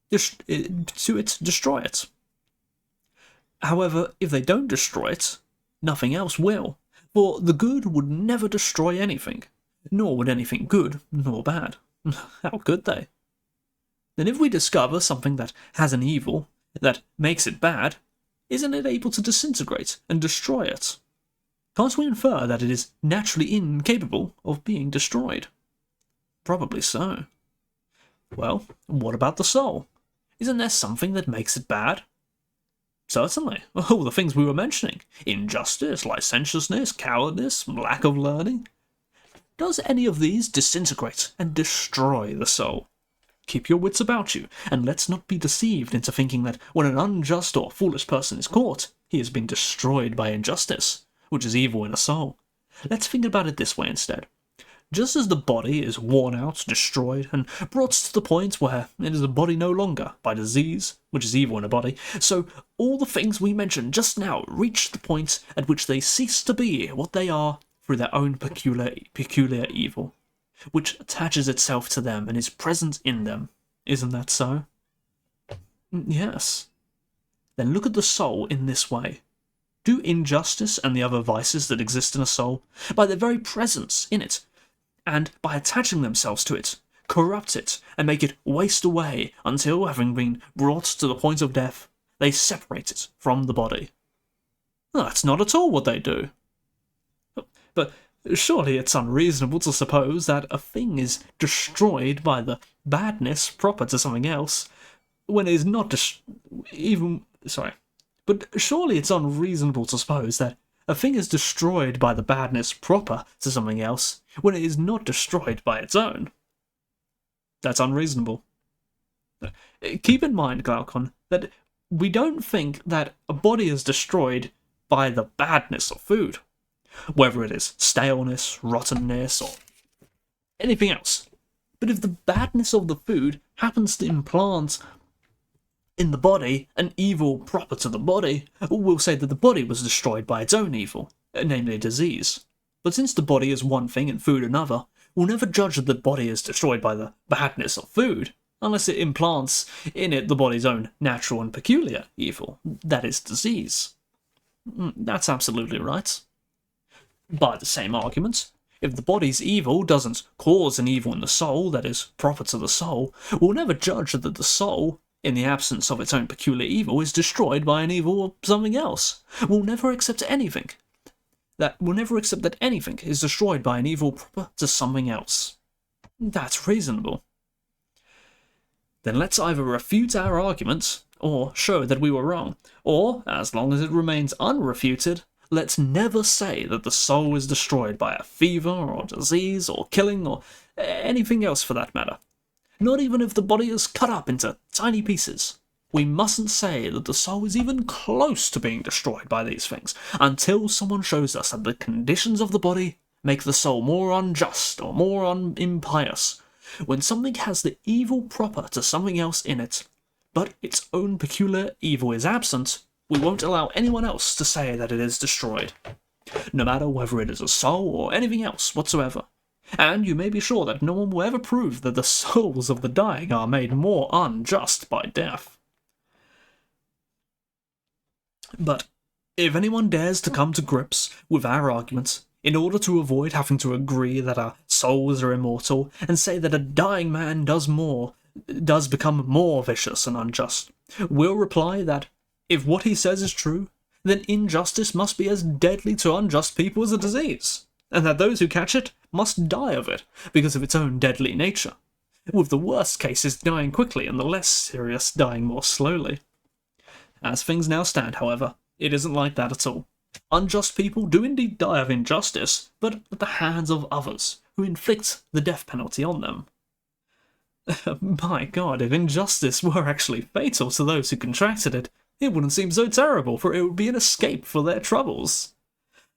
destroy it. However, if they don't destroy it, nothing else will, for the good would never destroy anything, nor would anything good nor bad. How could they? Then if we discover something that has an evil, that makes it bad, isn't it able to disintegrate and destroy it? Can't we infer that it is naturally incapable of being destroyed? Probably so. Well, what about the soul? Isn't there something that makes it bad? Certainly. All the things we were mentioning. Injustice, licentiousness, cowardness, lack of learning. Does any of these disintegrate and destroy the soul? Keep your wits about you, and let's not be deceived into thinking that when an unjust or foolish person is caught, he has been destroyed by injustice, which is evil in a soul. Let's think about it this way instead. Just as the body is worn out, destroyed, and brought to the point where it is a body no longer by disease, which is evil in a body, so all the things we mentioned just now reach the point at which they cease to be what they are through their own peculiar evil, which attaches itself to them and is present in them. Isn't that so? Yes. Then look at the soul in this way. do injustice and the other vices that exist in a soul, by their very presence in it, and by attaching themselves to it, corrupt it, and make it waste away until, having been brought to the point of death, they separate it from the body. That's not at all what they do. But surely it's unreasonable to suppose that a thing is destroyed by the badness proper to something else, when it is not But surely it's unreasonable to suppose that a thing is destroyed by the badness proper to something else, when it is not destroyed by its own. That's unreasonable. Keep in mind, Glaucon, that we don't think that a body is destroyed by the badness of food, whether it is staleness, rottenness, or anything else. But if the badness of the food happens to implant in the body an evil proper to the body, we'll say that the body was destroyed by its own evil, namely disease. But since the body is one thing and food another, we'll never judge that the body is destroyed by the badness of food, unless it implants in it the body's own natural and peculiar evil, that is disease. That's absolutely right. By the same argument, if the body's evil doesn't cause an evil in the soul that is proper to the soul, we'll never judge that the soul, in the absence of its own peculiar evil, is destroyed by an evil of something else. We'll never accept that anything is destroyed by an evil proper to something else. That's reasonable. Then let's either refute our argument, or show that we were wrong, or, as long as it remains unrefuted, let's never say that the soul is destroyed by a fever, or disease, or killing, or anything else for that matter. Not even if the body is cut up into tiny pieces. We mustn't say that the soul is even close to being destroyed by these things, until someone shows us that the conditions of the body make the soul more unjust, or more impious. When something has the evil proper to something else in it, but its own peculiar evil is absent, we won't allow anyone else to say that it is destroyed, no matter whether it is a soul or anything else whatsoever. And you may be sure that no one will ever prove that the souls of the dying are made more unjust by death. But if anyone dares to come to grips with our arguments, in order to avoid having to agree that our souls are immortal, and say that a dying man does become more vicious and unjust, we'll reply that if what he says is true, then injustice must be as deadly to unjust people as a disease, and that those who catch it must die of it because of its own deadly nature, with the worst cases dying quickly and the less serious dying more slowly. As things now stand, however, it isn't like that at all. Unjust people do indeed die of injustice, but at the hands of others, who inflict the death penalty on them. My God, if injustice were actually fatal to those who contracted it, it wouldn't seem so terrible, for it would be an escape for their troubles.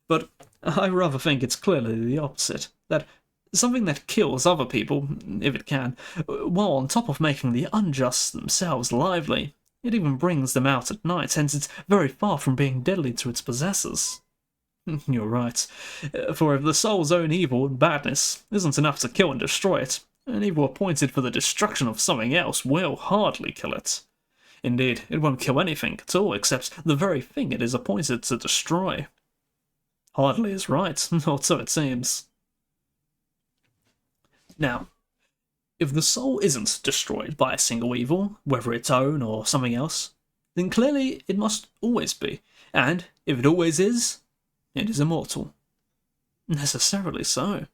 But I rather think it's clearly the opposite, that something that kills other people, if it can, while on top of making the unjust themselves lively, it even brings them out at night, hence it's very far from being deadly to its possessors. You're right, for if the soul's own evil and badness isn't enough to kill and destroy it, an evil appointed for the destruction of something else will hardly kill it. Indeed, it won't kill anything at all except the very thing it is appointed to destroy. Hardly is right, or so it seems. Now, if the soul isn't destroyed by a single evil, whether its own or something else, then clearly it must always be, and if it always is, it is immortal. Necessarily so.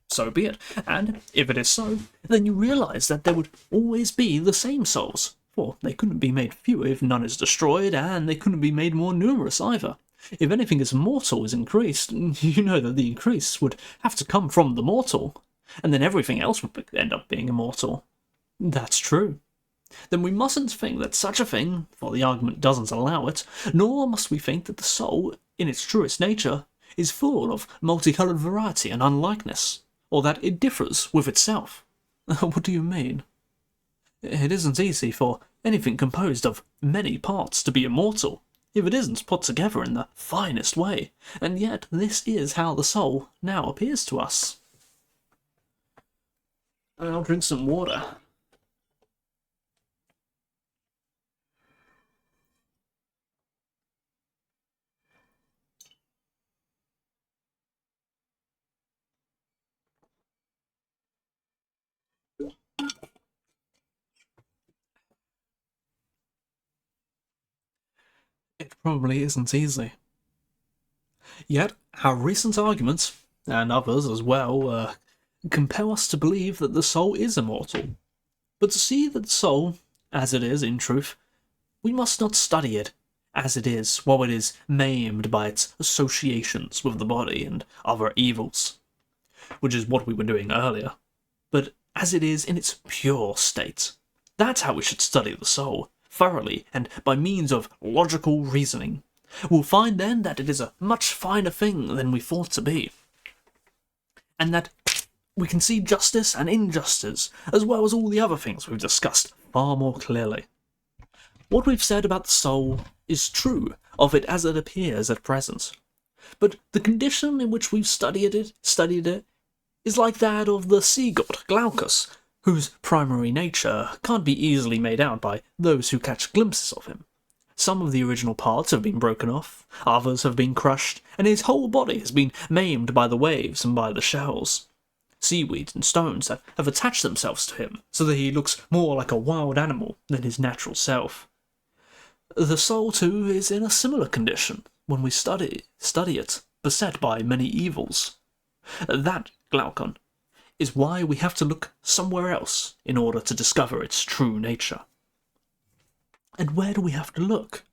So be it, and if it is so, then you realise that there would always be the same souls, for they couldn't be made fewer if none is destroyed, and they couldn't be made more numerous either. If anything is mortal is increased, you know that the increase would have to come from the mortal, and then everything else would end up being immortal. That's true. Then we mustn't think that such a thing, for the argument doesn't allow it, nor must we think that the soul, in its truest nature, is full of multicoloured variety and unlikeness, or that it differs with itself. What do you mean? It isn't easy for anything composed of many parts to be immortal, if it isn't put together in the finest way, and yet this is how the soul now appears to us. I'll drink some water. It probably isn't easy. Yet, our recent arguments, and others as well, compel us to believe that the soul is immortal. But to see that the soul, as it is in truth, we must not study it as it is while it is maimed by its associations with the body and other evils, which is what we were doing earlier, but as it is in its pure state. That's how we should study the soul, thoroughly and by means of logical reasoning. We'll find then that it is a much finer thing than we thought to be, and that we can see justice and injustice, as well as all the other things we've discussed, far more clearly. What we've said about the soul is true of it as it appears at present, but the condition in which we've studied it is like that of the sea god Glaucus, whose primary nature can't be easily made out by those who catch glimpses of him. Some of the original parts have been broken off, others have been crushed, and his whole body has been maimed by the waves and by the shells. Seaweed and stones have attached themselves to him, so that he looks more like a wild animal than his natural self. The soul, too, is in a similar condition when we study it, beset by many evils. That, Glaucon, is why we have to look somewhere else in order to discover its true nature. And where do we have to look?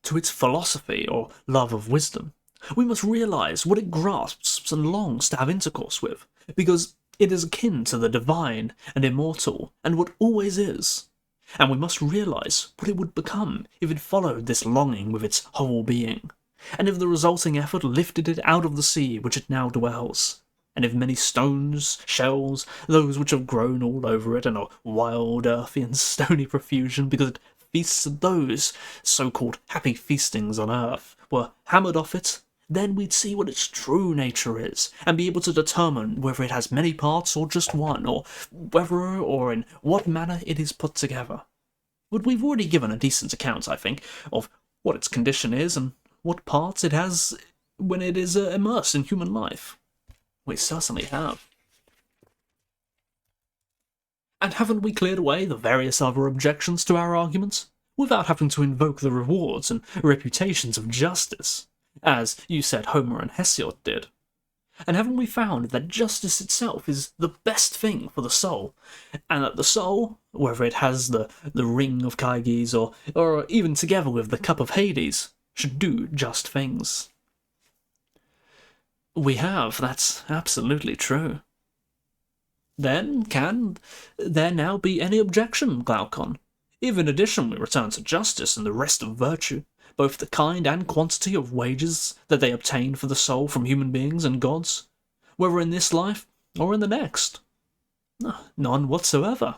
To its philosophy or love of wisdom. We must realize what it grasps and longs to have intercourse with, because it is akin to the divine and immortal and what always is. And we must realize what it would become if it followed this longing with its whole being, and if the resulting effort lifted it out of the sea which it now dwells, and if many stones, shells, those which have grown all over it and are wild, earthy, and stony profusion because it feasts at those so-called happy feastings on earth, were hammered off it, then we'd see what its true nature is, and be able to determine whether it has many parts or just one, or whether or in what manner it is put together. But we've already given a decent account, I think, of what its condition is and what parts it has when it is immersed in human life. We certainly have. And haven't we cleared away the various other objections to our arguments, without having to invoke the rewards and reputations of justice, as you said Homer and Hesiod did? And haven't we found that justice itself is the best thing for the soul, and that the soul, whether it has the ring of Gyges or even together with the cup of Hades, should do just things? We have, that's absolutely true. Then, can there now be any objection, Glaucon, if in addition we return to justice and the rest of virtue, both the kind and quantity of wages that they obtain for the soul from human beings and gods, whether in this life or in the next? None whatsoever.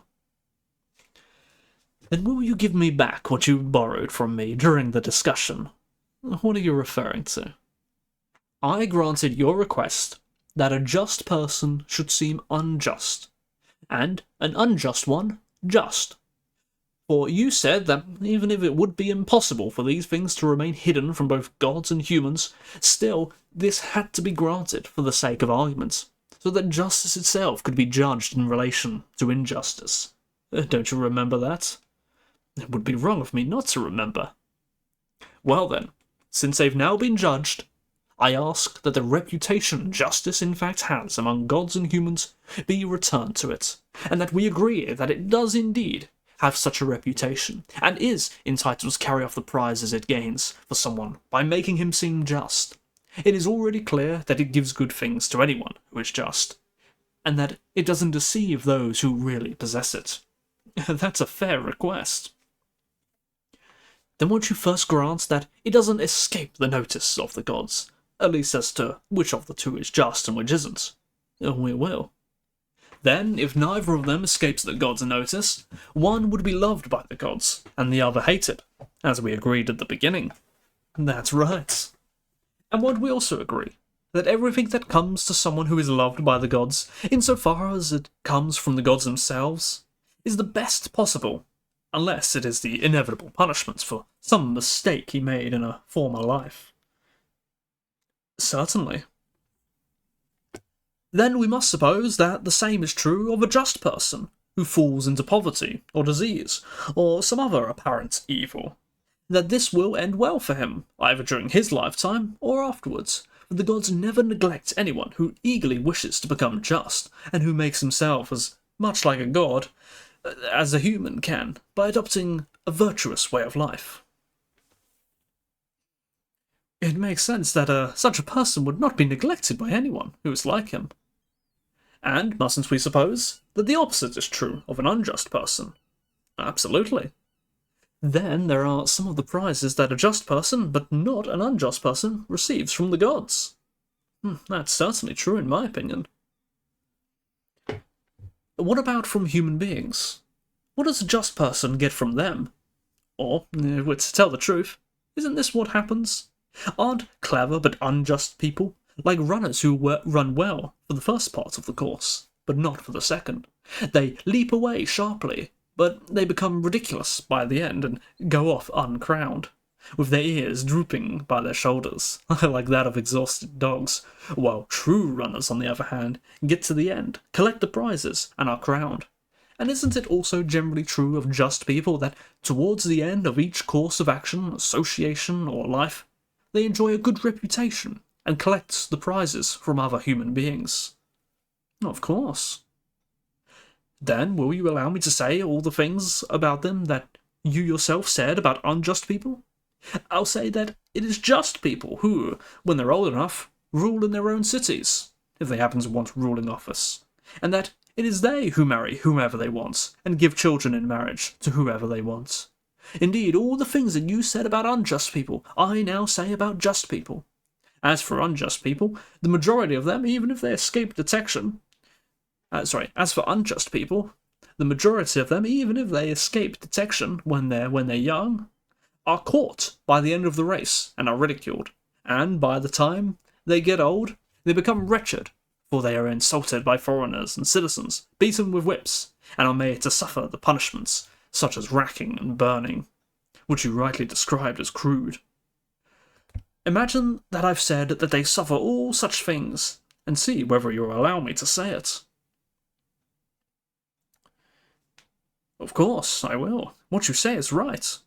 Then will you give me back what you borrowed from me during the discussion? What are you referring to? I granted your request that a just person should seem unjust, and an unjust one just. For you said that even if it would be impossible for these things to remain hidden from both gods and humans, still this had to be granted for the sake of argument, so that justice itself could be judged in relation to injustice. Don't you remember that? It would be wrong of me not to remember. Well then, since they've now been judged, I ask that the reputation justice in fact has among gods and humans be returned to it, and that we agree that it does indeed have such a reputation, and is entitled to carry off the prizes it gains for someone by making him seem just. It is already clear that it gives good things to anyone who is just, and that it doesn't deceive those who really possess it. That's a fair request. Then won't you first grant that it doesn't escape the notice of the gods, at least as to which of the two is just and which isn't? We will. Then, if neither of them escapes the gods' notice, one would be loved by the gods, and the other hated, as we agreed at the beginning. That's right. And won't we also agree that everything that comes to someone who is loved by the gods, insofar as it comes from the gods themselves, is the best possible, unless it is the inevitable punishment for some mistake he made in a former life? Certainly. Then we must suppose that the same is true of a just person who falls into poverty or disease or some other apparent evil. that this will end well for him, either during his lifetime or afterwards. For the gods never neglect anyone who eagerly wishes to become just, and who makes himself as much like a god as a human can, by adopting a virtuous way of life. It makes sense that such a person would not be neglected by anyone who is like him. And mustn't we suppose that the opposite is true of an unjust person? Absolutely. Then there are some of the prizes that a just person, but not an unjust person, receives from the gods. That's certainly true in my opinion. What about from human beings? What does a just person get from them? Or, to tell the truth, isn't this what happens? Aren't clever but unjust people like runners who run well for the first part of the course, but not for the second? They leap away sharply, but they become ridiculous by the end and go off uncrowned, with their ears drooping by their shoulders, like that of exhausted dogs, while true runners, on the other hand, get to the end, collect the prizes, and are crowned. And isn't it also generally true of just people that towards the end of each course of action, association, or life, they enjoy a good reputation and collect the prizes from other human beings? Of course. Then will you allow me to say all the things about them that you yourself said about unjust people? I'll say that it is just people who, when they're old enough, rule in their own cities, if they happen to want ruling office, and that it is they who marry whomever they want, and give children in marriage to whoever they want. Indeed, all the things that you said about unjust people, I now say about just people. As for unjust people, the majority of them, even if they escape detection... as for unjust people, the majority of them, even if they escape detection when they're young, are caught by the end of the race and are ridiculed, and by the time they get old, they become wretched, for they are insulted by foreigners and citizens, beaten with whips, and are made to suffer the punishments, such as racking and burning, which you rightly described as crude. Imagine that I've said that they suffer all such things, and see whether you'll allow me to say it. Of course, I will. What you say is right.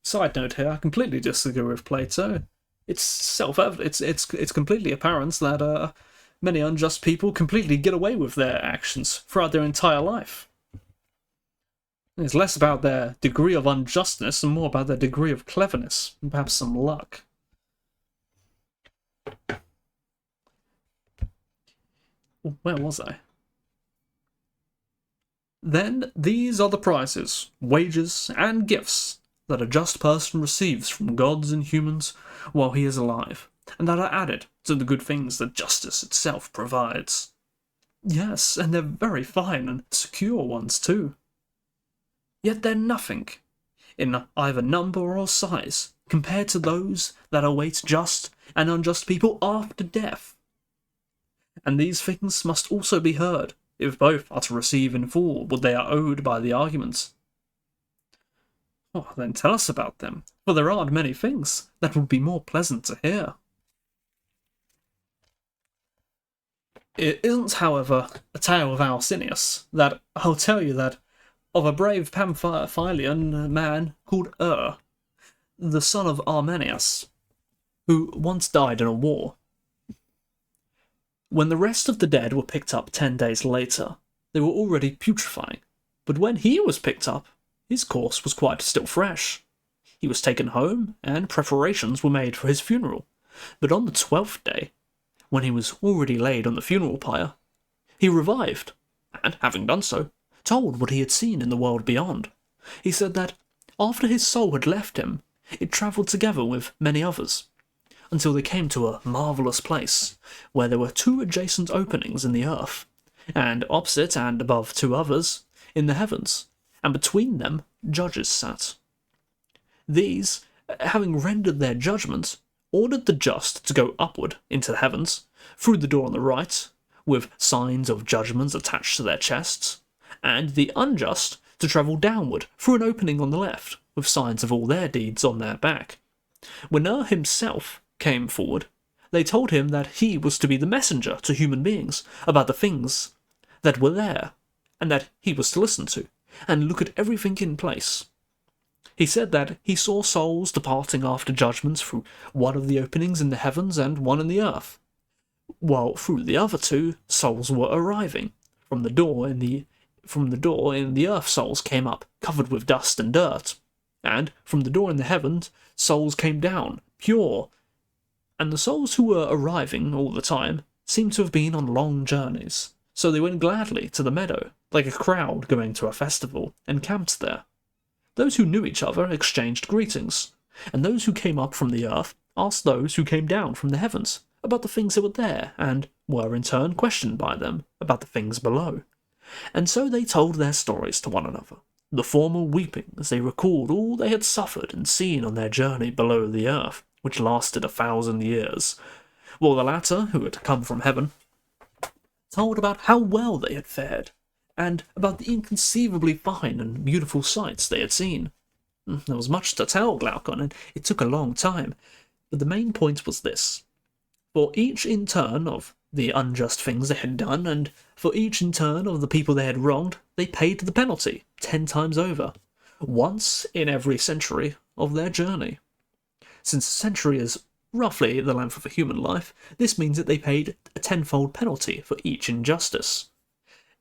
Side note here, I completely disagree with Plato. It's self-evident, it's completely apparent that many unjust people completely get away with their actions throughout their entire life. It's less about their degree of unjustness and more about their degree of cleverness, and perhaps some luck. Where was I? Then these are the prizes, wages, and gifts that a just person receives from gods and humans while he is alive, and that are added to the good things that justice itself provides. Yes, and they're very fine and secure ones too. Yet they're nothing, in either number or size, compared to those that await just and unjust people after death. And these things must also be heard, if both are to receive in full what they are owed by the arguments. Then tell us about them, for there aren't many things that would be more pleasant to hear. It isn't, however, a tale of Alcinous that I'll tell you that of a brave Pamphylian man called the son of Armenius, who once died in a war. When the rest of the dead were picked up 10 days later, they were already putrefying, but when he was picked up, his corpse was quite still fresh. He was taken home, and preparations were made for his funeral, but on the 12th day, when he was already laid on the funeral pyre, he revived, and, having done so, told what he had seen in the world beyond. He said that, after his soul had left him, it travelled together with many others, until they came to a marvellous place, where there were 2 adjacent openings in the earth, and opposite and above 2 others in the heavens, and between them judges sat. These, having rendered their judgment, ordered the just to go upward into the heavens, through the door on the right, with signs of judgment attached to their chests, and the unjust to travel downward through an opening on the left, with signs of all their deeds on their back. When himself came forward, they told him that he was to be the messenger to human beings about the things that were there, and that he was to listen to, and look at everything in place. He said that he saw souls departing after judgments through one of the openings in the heavens and one in the earth, while through the other two, souls were arriving. From the door in the earth, souls came up, covered with dust and dirt, and from the door in the heavens, souls came down, pure. And the souls who were arriving all the time seemed to have been on long journeys, so they went gladly to the meadow, like a crowd going to a festival, and camped there. Those who knew each other exchanged greetings, and those who came up from the earth asked those who came down from the heavens about the things that were there, and were in turn questioned by them about the things below. And so they told their stories to one another, the former weeping as they recalled all they had suffered and seen on their journey below the earth, which lasted 1,000 years, while the latter, who had come from heaven, told about how well they had fared, and about the inconceivably fine and beautiful sights they had seen. There was much to tell, Glaucon, and it took a long time, but the main point was this. For each in turn of the unjust things they had done, and for each in turn of the people they had wronged, they paid the penalty 10 times over, once in every century of their journey. Since a century is roughly the length of a human life, this means that they paid a 10-fold penalty for each injustice.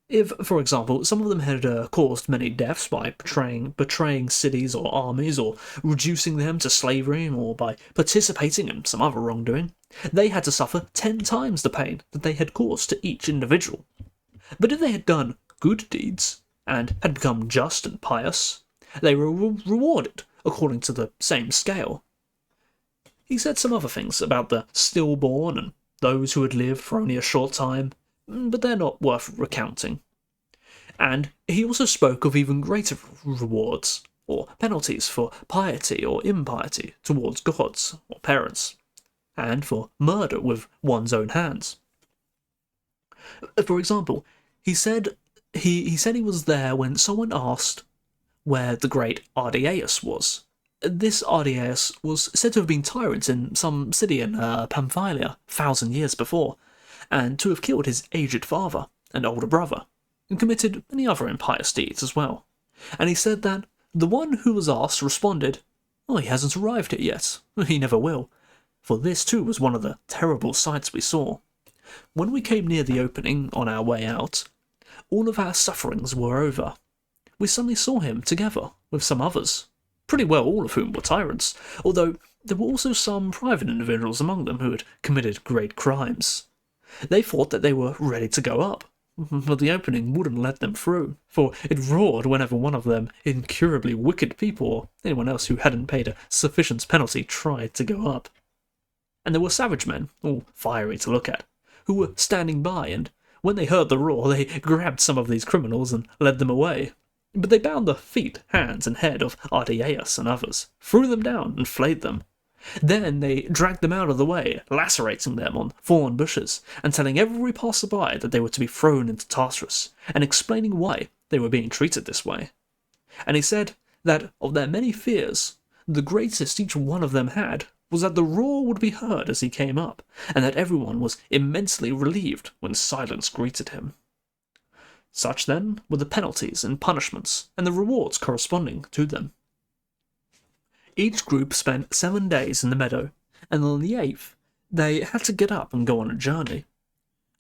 If, for example, some of them had caused many deaths by betraying cities or armies, or reducing them to slavery, or by participating in some other wrongdoing, they had to suffer 10 times the pain that they had caused to each individual. But if they had done good deeds, and had become just and pious, they were rewarded according to the same scale. He said some other things about the stillborn and those who had lived for only a short time, but they're not worth recounting. And he also spoke of even greater rewards, or penalties for piety or impiety towards gods or parents, and for murder with one's own hands. For example, he said he was there when someone asked where the great Ardeaeus was. This Ardeaeus was said to have been tyrant in some city in Pamphylia 1,000 years before, and to have killed his aged father and older brother, and committed many other impious deeds as well. And he said that the one who was asked responded, "Oh, he hasn't arrived here yet. He never will." For this too was one of the terrible sights we saw. When we came near the opening on our way out, all of our sufferings were over. We suddenly saw him together with some others, pretty well all of whom were tyrants, although there were also some private individuals among them who had committed great crimes. They thought that they were ready to go up, but the opening wouldn't let them through, for it roared whenever one of them incurably wicked people or anyone else who hadn't paid a sufficient penalty tried to go up. And there were savage men, all fiery to look at, who were standing by, and when they heard the roar, they grabbed some of these criminals and led them away. But they bound the feet, hands, and head of Ardeaeus and others, threw them down, and flayed them. Then they dragged them out of the way, lacerating them on thorn bushes, and telling every passer-by that they were to be thrown into Tartarus, and explaining why they were being treated this way. And he said that of their many fears, the greatest each one of them had was that the roar would be heard as he came up, and that everyone was immensely relieved when silence greeted him. Such, then, were the penalties and punishments, and the rewards corresponding to them. Each group spent 7 days in the meadow, and on the 8th, they had to get up and go on a journey.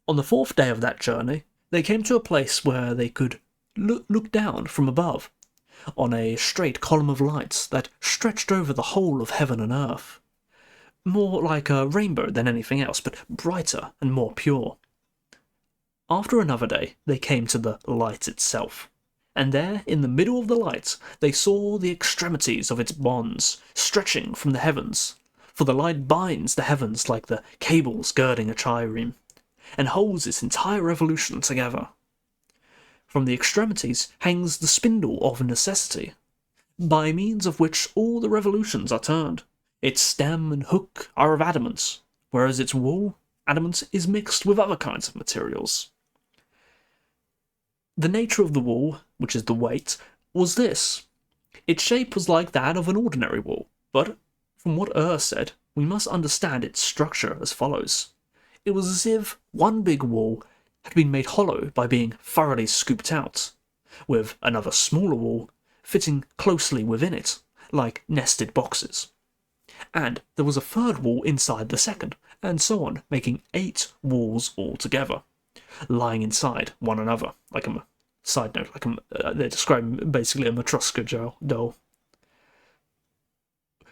On the 4th day of that journey, they came to a place where they could look down from above, on a straight column of lights that stretched over the whole of heaven and earth. More like a rainbow than anything else, but brighter and more pure. After another day, they came to the light itself, and there, in the middle of the light, they saw the extremities of its bonds, stretching from the heavens, for the light binds the heavens like the cables girding a trireme, and holds its entire revolution together. From the extremities hangs the spindle of necessity, by means of which all the revolutions are turned. Its stem and hook are of adamant, whereas its wool, adamant, is mixed with other kinds of materials. The nature of the wool, which is the weight, was this. Its shape was like that of an ordinary wool, but, from what said, we must understand its structure as follows. It was as if one big wool had been made hollow by being thoroughly scooped out, with another smaller wool fitting closely within it, like nested boxes. And there was a third wall inside the second, and so on, making 8 walls altogether, lying inside one another, like a side note, they're describing basically a Matryoshka doll,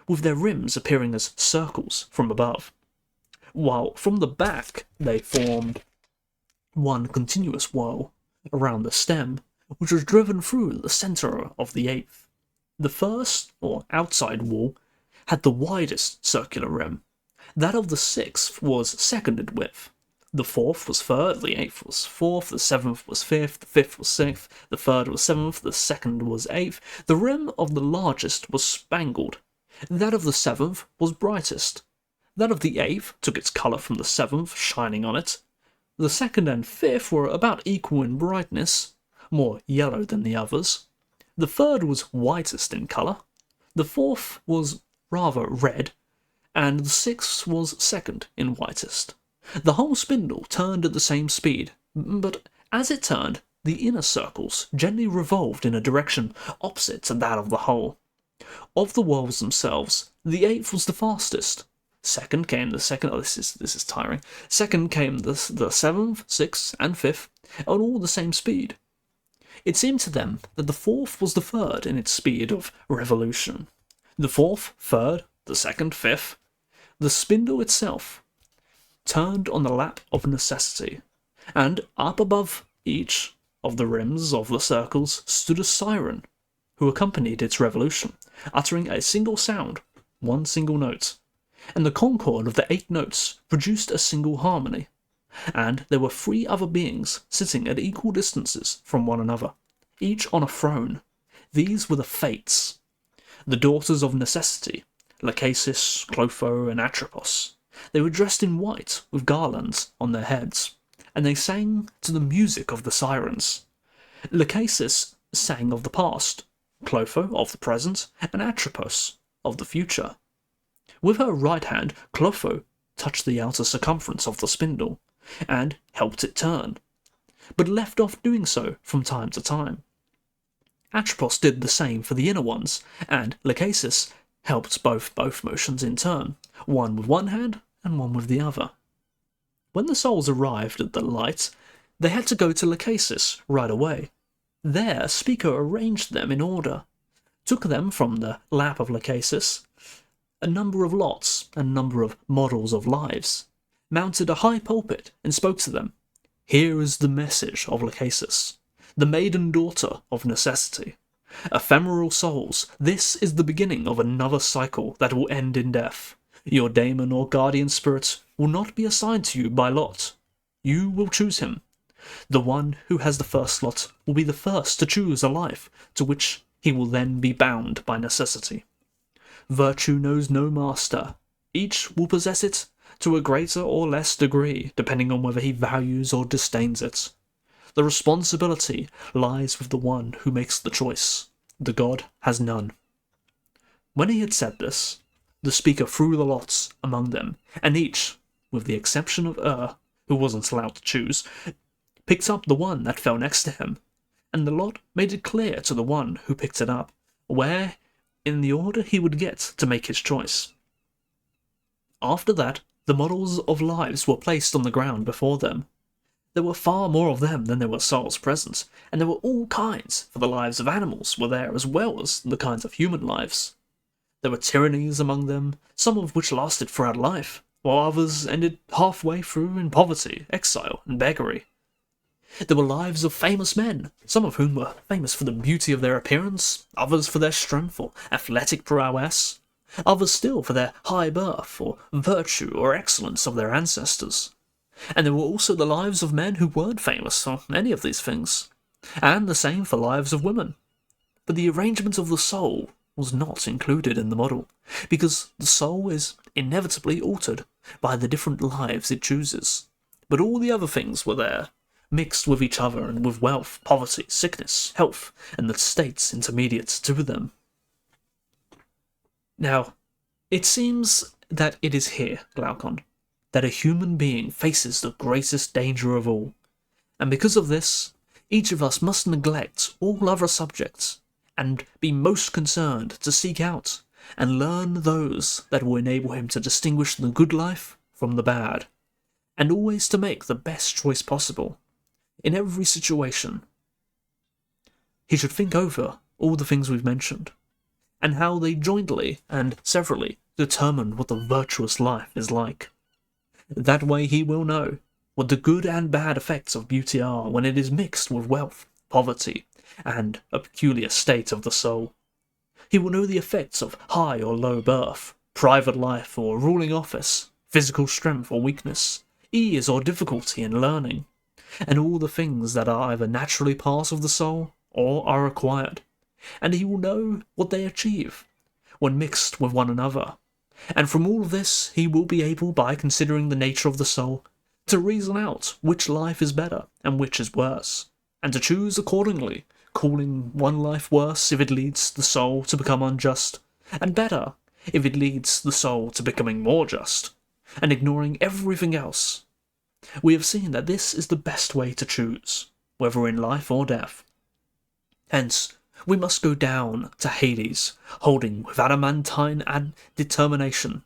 with their rims appearing as circles from above, while from the back they formed one continuous wall around the stem, which was driven through the centre of the 8th. The first, or outside wall, had the widest circular rim. That of the 6th was second in width. The 4th was 3rd, the 8th was 4th, the 7th was 5th, the 5th was 6th, the 3rd was 7th, the 2nd was 8th. The rim of the largest was spangled. That of the 7th was brightest. That of the 8th took its colour from the 7th, shining on it. The 2nd and 5th were about equal in brightness, more yellow than the others. The 3rd was whitest in colour. The 4th was rather red, and the 6th was second in whitest. The whole spindle turned at the same speed, but as it turned, the inner circles gently revolved in a direction opposite to that of the whole. Of the whirls themselves, the 8th was the fastest. Second came the second. Oh, this is tiring. Second came the 7th, 6th, and 5th, on all the same speed. It seemed to them that the 4th was the 3rd in its speed of revolution. The 4th, 3rd, the 2nd, 5th. The spindle itself turned on the lap of necessity, and up above each of the rims of the circles stood a siren, who accompanied its revolution, uttering a single sound, one single note, and the concord of the 8 notes produced a single harmony, and there were 3 other beings sitting at equal distances from one another, each on a throne. These were the Fates, the daughters of necessity, Lachesis, Clotho, and Atropos. They were dressed in white, with garlands on their heads, and they sang to the music of the sirens. Lachesis sang of the past, Clotho of the present, and Atropos of the future. With her right hand, Clotho touched the outer circumference of the spindle, and helped it turn, but left off doing so from time to time. Atropos did the same for the inner ones, and Lachesis helped both motions in turn, one with one hand and one with the other. When the souls arrived at the light, they had to go to Lachesis right away. There, Speaker arranged them in order, took them from the lap of Lachesis, a number of lots and number of models of lives, mounted a high pulpit and spoke to them. Here is the message of Lachesis, the maiden daughter of necessity. Ephemeral souls, this is the beginning of another cycle that will end in death. Your daemon or guardian spirit will not be assigned to you by lot. You will choose him. The one who has the first lot will be the first to choose a life to which he will then be bound by necessity. Virtue knows no master. Each will possess it to a greater or less degree, depending on whether he values or disdains it. The responsibility lies with the one who makes the choice. The god has none. When he had said this, the speaker threw the lots among them, and each, with the exception of who wasn't allowed to choose, picked up the one that fell next to him, and the lot made it clear to the one who picked it up where in the order he would get to make his choice. After that, the models of lives were placed on the ground before them. There were far more of them than there were souls present, and there were all kinds, for the lives of animals were there as well as the kinds of human lives. There were tyrannies among them, some of which lasted throughout life, while others ended halfway through in poverty, exile, and beggary. There were lives of famous men, some of whom were famous for the beauty of their appearance, others for their strength or athletic prowess, others still for their high birth or virtue or excellence of their ancestors. And there were also the lives of men who weren't famous for any of these things, and the same for lives of women. But the arrangement of the soul was not included in the model, because the soul is inevitably altered by the different lives it chooses. But all the other things were there, mixed with each other and with wealth, poverty, sickness, health, and the states intermediate to them. Now, it seems that it is here, Glaucon, that a human being faces the greatest danger of all, and because of this, each of us must neglect all other subjects, and be most concerned to seek out and learn those that will enable him to distinguish the good life from the bad, and always to make the best choice possible in every situation. He should think over all the things we've mentioned, and how they jointly and severally determine what the virtuous life is like. That way he will know what the good and bad effects of beauty are when it is mixed with wealth, poverty, and a peculiar state of the soul. He will know the effects of high or low birth, private life or ruling office, physical strength or weakness, ease or difficulty in learning, and all the things that are either naturally part of the soul or are acquired, and he will know what they achieve when mixed with one another. And from all of this he will be able, by considering the nature of the soul, to reason out which life is better and which is worse, and to choose accordingly, calling one life worse if it leads the soul to become unjust, and better if it leads the soul to becoming more just, and ignoring everything else. We have seen that this is the best way to choose, whether in life or death. Hence, we must go down to Hades, holding with adamantine and determination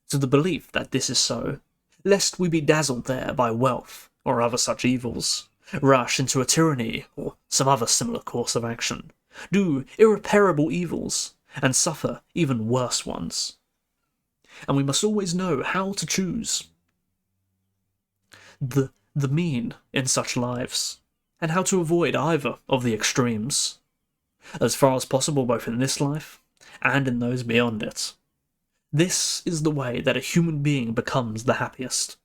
to the belief that this is so, lest we be dazzled there by wealth or other such evils, rush into a tyranny or some other similar course of action, do irreparable evils, and suffer even worse ones. And we must always know how to choose the mean in such lives, and how to avoid either of the extremes, as far as possible both in this life and in those beyond it. This is the way that a human being becomes the happiest.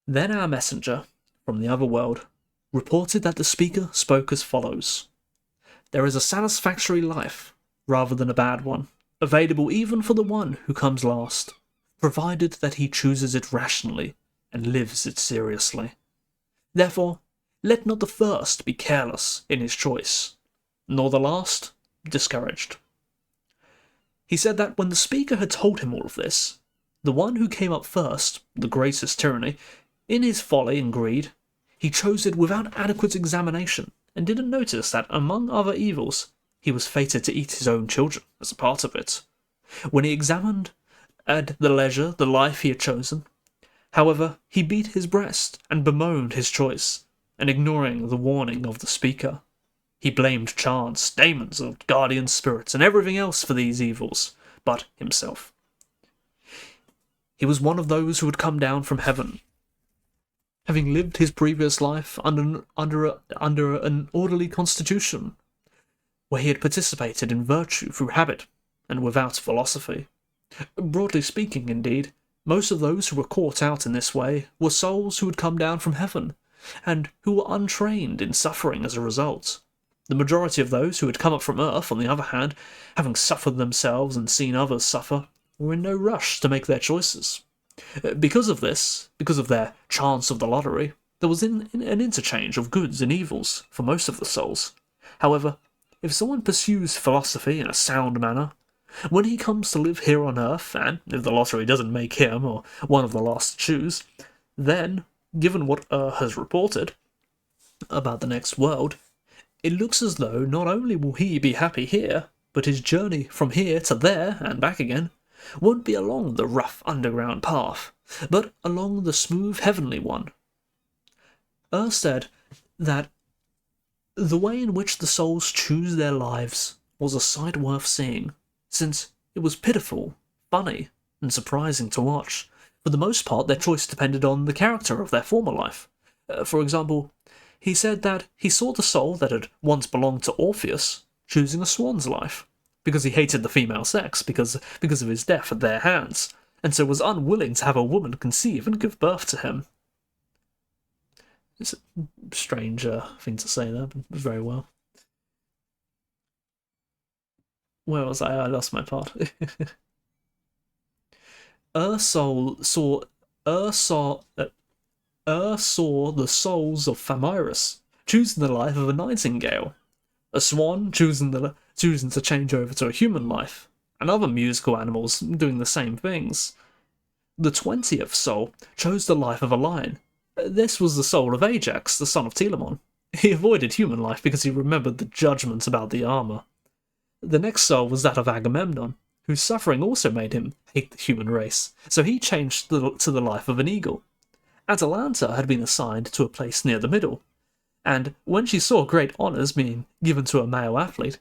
Then our messenger, from the other world, reported that the speaker spoke as follows: "There is a satisfactory life, rather than a bad one, available even for the one who comes last, provided that he chooses it rationally and lives it seriously. Therefore, let not the first be careless in his choice, nor the last discouraged." He said that when the speaker had told him all of this, the one who came up first, the greatest tyranny, in his folly and greed, he chose it without adequate examination, and didn't notice that, among other evils, he was fated to eat his own children as a part of it. When he examined at the leisure the life he had chosen, however, he beat his breast and bemoaned his choice, and ignoring the warning of the speaker, he blamed chance, demons, or guardian spirits, and everything else for these evils, but himself. He was one of those who had come down from heaven, having lived his previous life under an orderly constitution, where he had participated in virtue through habit and without philosophy. Broadly speaking, indeed, most of those who were caught out in this way were souls who had come down from heaven, and who were untrained in suffering as a result. The majority of those who had come up from earth, on the other hand, having suffered themselves and seen others suffer, were in no rush to make their choices. Because of this, because of their chance of the lottery, there was an interchange of goods and evils for most of the souls. However, if someone pursues philosophy in a sound manner, when he comes to live here on earth, and if the lottery doesn't make him or one of the last choose, then, given what has reported about the next world, it looks as though not only will he be happy here, but his journey from here to there and back again won't be along the rough underground path, but along the smooth heavenly one. Said that the way in which the souls choose their lives was a sight worth seeing, since it was pitiful, funny, and surprising to watch. For the most part, their choice depended on the character of their former life. For example, he said that he saw the soul that had once belonged to Orpheus choosing a swan's life, because he hated the female sex because of his death at their hands, and so was unwilling to have a woman conceive and give birth to him. It's a strange thing to say there, but very well. Where was I? I lost my part. saw the souls of Thamyris choosing the life of a nightingale, a swan choosing to change over to a human life, and other musical animals doing the same things. The 20th soul chose the life of a lion. This was the soul of Ajax, the son of Telamon, He avoided human life because he remembered the judgments about the armour. The next soul was that of Agamemnon, whose suffering also made him hate the human race, so he changed to the life of an eagle. Atalanta had been assigned to a place near the middle, and when she saw great honours being given to a male athlete,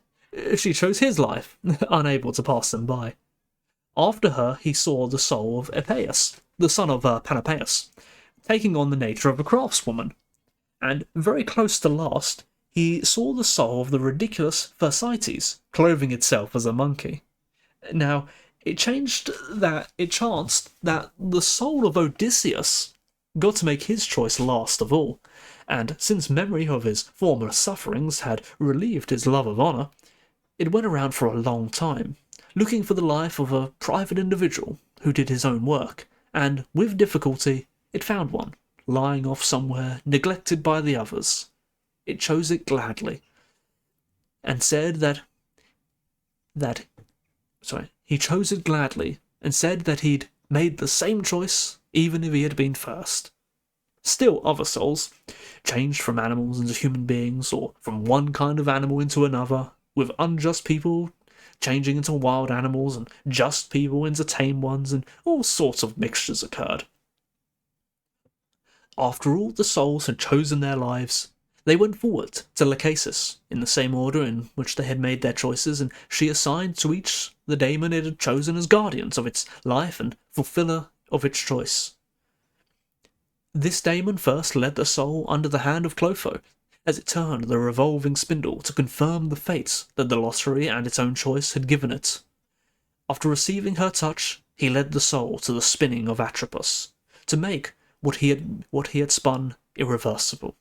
she chose his life, unable to pass them by. After her, he saw the soul of Epeus, the son of Panopeus, taking on the nature of a craftswoman. And very close to last, he saw the soul of the ridiculous Thersites, clothing itself as a monkey. Now, it chanced that the soul of Odysseus got to make his choice last of all, and since memory of his former sufferings had relieved his love of honour, it went around for a long time, looking for the life of a private individual who did his own work, and with difficulty it found one, lying off somewhere, neglected by the others. It chose it gladly, and said he chose it gladly, and said that he'd made the same choice even if he had been first. Still other souls, changed from animals into human beings, or from one kind of animal into another, with unjust people changing into wild animals, and just people into tame ones, and all sorts of mixtures occurred. After all the souls had chosen their lives, they went forward to Lachesis, in the same order in which they had made their choices, and she assigned to each the daemon it had chosen as guardians of its life and fulfiller of its choice. This daemon first led the soul under the hand of Clotho, as it turned the revolving spindle to confirm the fates that the lottery and its own choice had given it. After receiving her touch, he led the soul to the spinning of Atropos, to make what he had spun irreversible.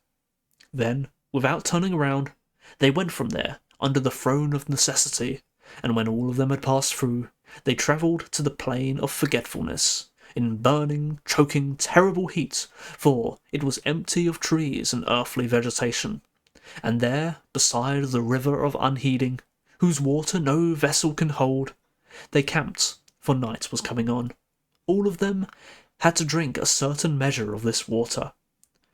Then, without turning around, they went from there under the throne of necessity, and when all of them had passed through, they travelled to the plain of forgetfulness, in burning, choking, terrible heat, for it was empty of trees and earthly vegetation. And there, beside the river of unheeding, whose water no vessel can hold, they camped, for night was coming on. All of them had to drink a certain measure of this water,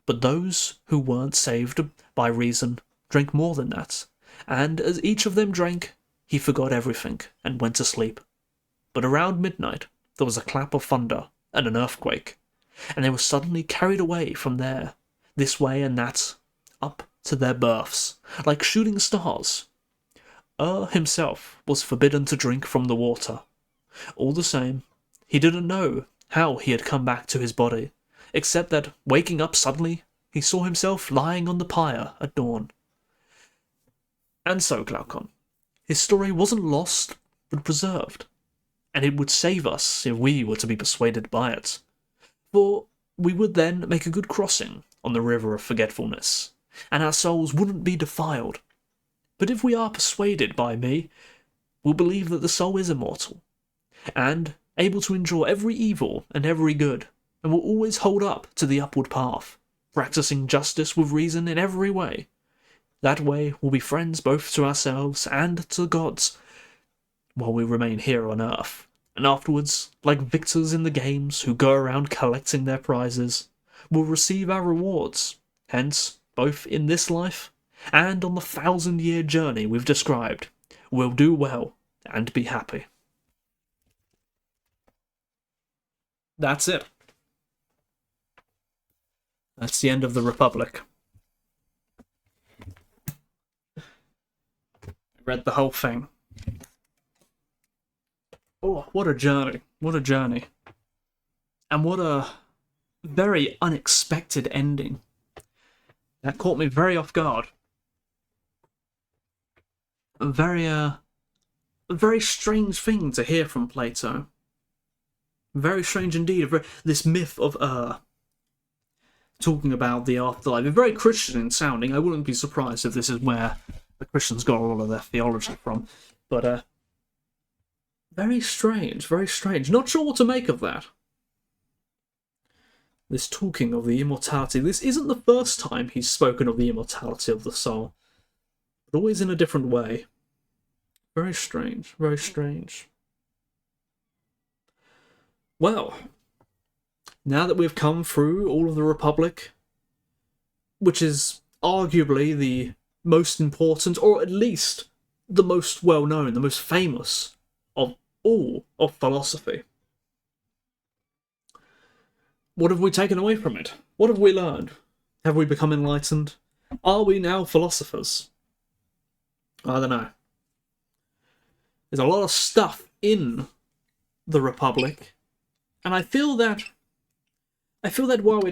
but those who weren't saved by reason drank more than that, and as each of them drank, he forgot everything and went to sleep. But around midnight there was a clap of thunder and an earthquake, and they were suddenly carried away from there, this way and that, up to their berths, like shooting stars. Himself was forbidden to drink from the water. All the same, he didn't know how he had come back to his body, except that, waking up suddenly, he saw himself lying on the pyre at dawn. And so, Glaucon, his story wasn't lost, but preserved, and it would save us if we were to be persuaded by it, for we would then make a good crossing on the river of forgetfulness, and our souls wouldn't be defiled. But if we are persuaded by me, we'll believe that the soul is immortal, and able to endure every evil and every good, and will always hold up to the upward path, practicing justice with reason in every way. That way we'll be friends both to ourselves and to the gods, while we remain here on earth, and afterwards, like victors in the games who go around collecting their prizes, we'll receive our rewards. Hence, both in this life and on the 1,000-year journey we've described, we'll do well and be happy. That's it. That's the end of the Republic. I read the whole thing. Oh, what a journey. What a journey. And what a very unexpected ending. That caught me very off guard. A very strange thing to hear from Plato. Very strange indeed. This myth of talking about the afterlife. Very Christian sounding. I wouldn't be surprised if this is where the Christians got all of their theology from. But very strange, very strange. Not sure what to make of that. This talking of the immortality. This isn't the first time he's spoken of the immortality of the soul, but always in a different way. Very strange, very strange. Well, now that we've come through all of the Republic, which is arguably the most important, or at least the most well-known, the most famous of all of philosophy. What have we taken away from it? What have we learned? Have we become enlightened? Are we now philosophers? I don't know. There's a lot of stuff in the Republic, and I feel that while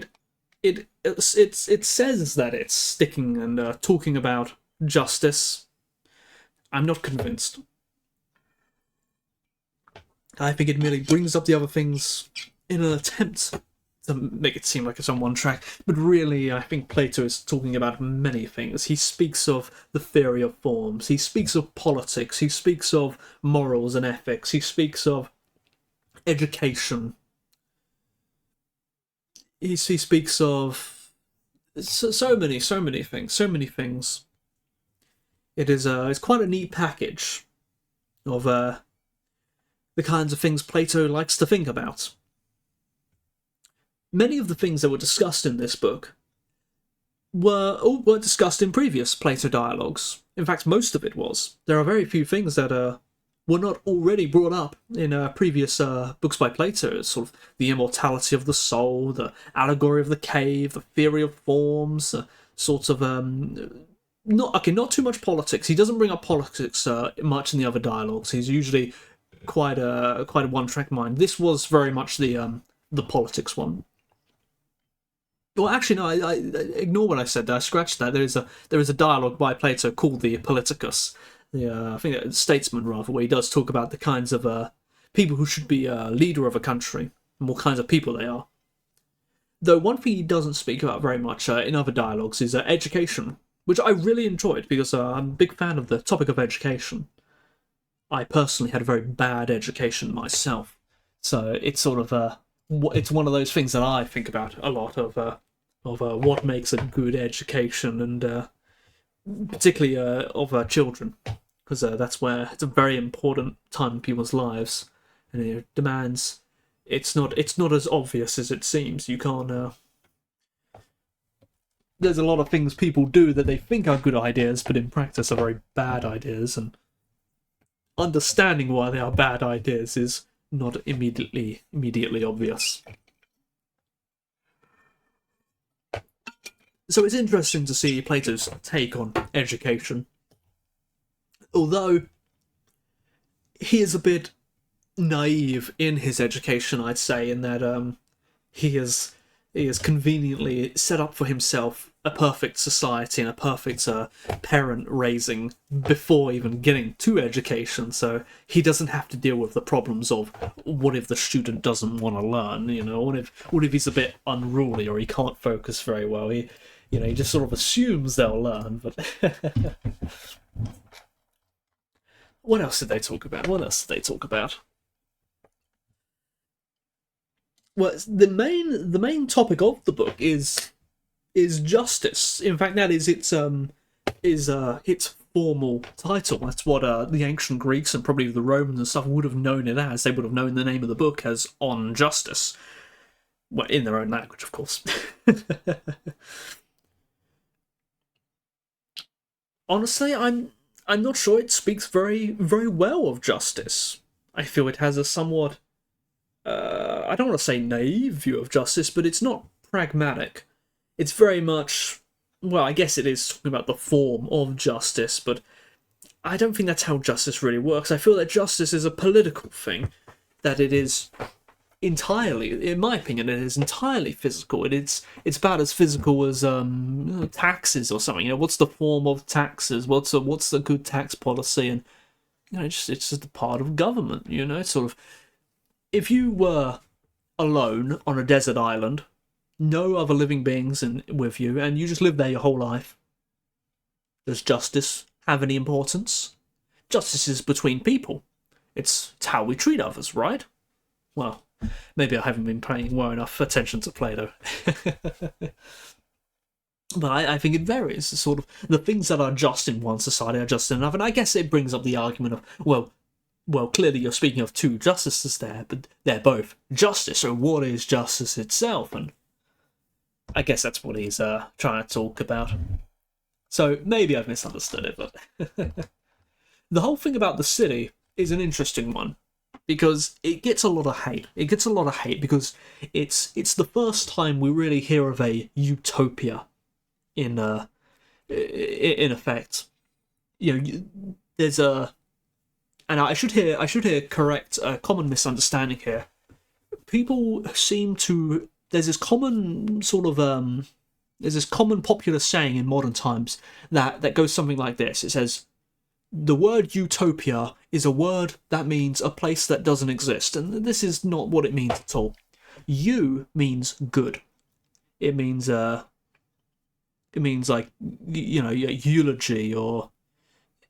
it says that it's sticking and talking about justice, I'm not convinced. I think it merely brings up the other things in an attempt to make it seem like it's on one track, but really I think Plato is talking about many things. He speaks of the theory of forms, he speaks of politics, he speaks of morals and ethics, he speaks of education, he speaks of so many things. It's quite a neat package of the kinds of things Plato likes to think about. Many of the things that were discussed in this book were discussed in previous Plato dialogues. In fact, most of it was. There are very few things that were not already brought up in previous books by Plato. Sort of the immortality of the soul, the allegory of the cave, the theory of forms, sorts of not too much politics. He doesn't bring up politics much in the other dialogues. He's usually quite a one-track mind. This was very much the politics one. Well, actually, no. I ignore what I said there. I scratched that. There is a dialogue by Plato called the Politicus, I think it's statesman rather, where he does talk about the kinds of people who should be leader of a country and what kinds of people they are. Though one thing he doesn't speak about very much in other dialogues is education, which I really enjoyed because I'm a big fan of the topic of education. I personally had a very bad education myself, so it's sort of it's one of those things that I think about a lot of what makes a good education, and particularly of children, because that's where it's a very important time in people's lives, and it demands. It's not as obvious as it seems. You can't. There's a lot of things people do that they think are good ideas, but in practice are very bad ideas, and understanding why they are bad ideas is not immediately obvious. So it's interesting to see Plato's take on education. Although he is a bit naive in his education, I'd say, in that he has conveniently set up for himself a perfect society and a perfect parent raising before even getting to education, so he doesn't have to deal with the problems of what if the student doesn't want to learn, what if he's a bit unruly or he can't focus very well. He just sort of assumes they'll learn, but what else did they talk about? Well, the main topic of the book is justice. In fact, that is its formal title. That's what the ancient Greeks and probably the Romans and stuff would have known it as. They would have known the name of the book as On Justice. Well, in their own language, of course. Honestly, I'm not sure it speaks very, very well of justice. I feel it has a somewhat I don't want to say naive view of justice, but it's not pragmatic. It's very much, well, I guess it is talking about the form of justice, but I don't think that's how justice really works. I feel that justice is a political thing, that it is entirely, in my opinion, it is entirely physical. It's about as physical as taxes or something. What's the form of taxes? What's the good tax policy? And it's just a part of government. It's sort of, if you were alone on a desert island, no other living beings with you, and you just live there your whole life, does justice have any importance? Justice is between people. It's how we treat others, right? Well, maybe I haven't been paying well enough attention to Plato. But I think it varies. Sort of the things that are just in one society are just in another, and I guess it brings up the argument of, well, clearly you're speaking of two justices there, but they're both justice, so what is justice itself? And I guess that's what he's trying to talk about. So maybe I've misunderstood it, but the whole thing about the city is an interesting one because it gets a lot of hate. It gets a lot of hate because it's the first time we really hear of a utopia in effect. There's a, and I should here correct a common misunderstanding here. People seem to, there's this common sort of there's this common popular saying in modern times that goes something like this. It says, the word utopia is a word that means a place that doesn't exist, and this is not what it means at all. U means good. It means like, eulogy or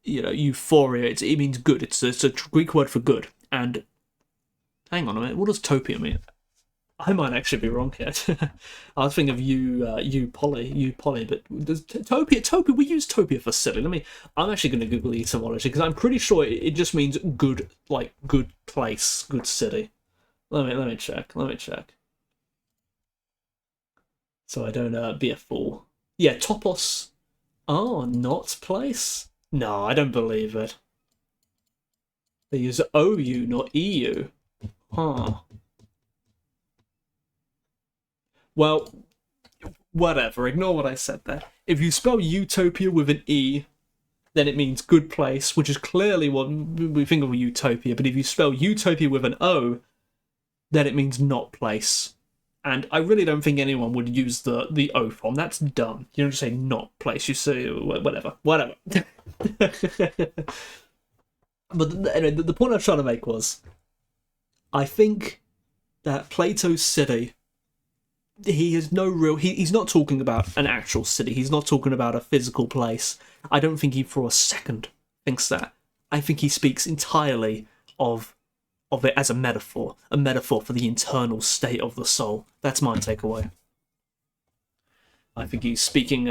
euphoria. It means good. It's a Greek word for good. And hang on a minute, what does topia mean? I might actually be wrong here. I was thinking of you poly, but does topia? We use topia for silly. I'm actually going to Google the etymology because I'm pretty sure it just means good, like good place, good city. Let me check. So I don't be a fool. Yeah, topos. Oh, not place. No, I don't believe it. They use OU, not EU. Huh. Well, whatever. Ignore what I said there. If you spell utopia with an E, then it means good place, which is clearly what we think of a utopia. But if you spell utopia with an O, then it means not place. And I really don't think anyone would use the O form. That's dumb. You don't just say not place. You say whatever. But anyway, the point I was trying to make was, I think that Plato's city, he has no real... He's not talking about an actual city. He's not talking about a physical place. I don't think he for a second thinks that. I think he speaks entirely of it as a metaphor for the internal state of the soul. That's my takeaway. I think he's speaking,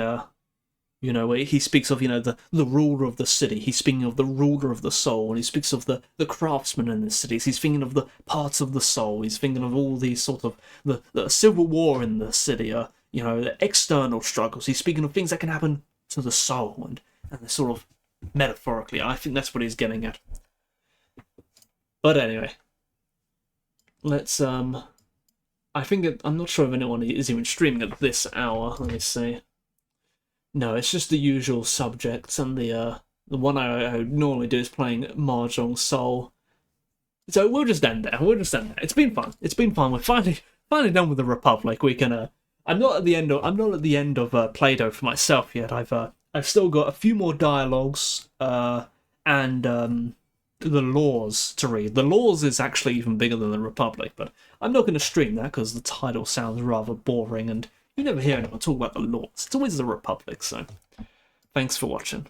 he speaks of, the ruler of the city. He's speaking of the ruler of the soul, and he speaks of the craftsman in the cities. He's thinking of the parts of the soul. He's thinking of all these sort of, the civil war in the city, the external struggles. He's speaking of things that can happen to the soul, and sort of metaphorically. I think that's what he's getting at. But anyway, let's, I'm not sure if anyone is even streaming at this hour. Let me see. No, it's just the usual subjects, and the one I normally do is playing Mahjong Soul. So we'll just end there. It's been fun. We're finally done with the Republic. We can. I'm not at the end of Plato for myself yet. I've still got a few more dialogues and the laws to read. The laws is actually even bigger than the Republic, but I'm not going to stream that because the title sounds rather boring, and you never hear anyone talk about the laws. It's always the Republic. So thanks for watching.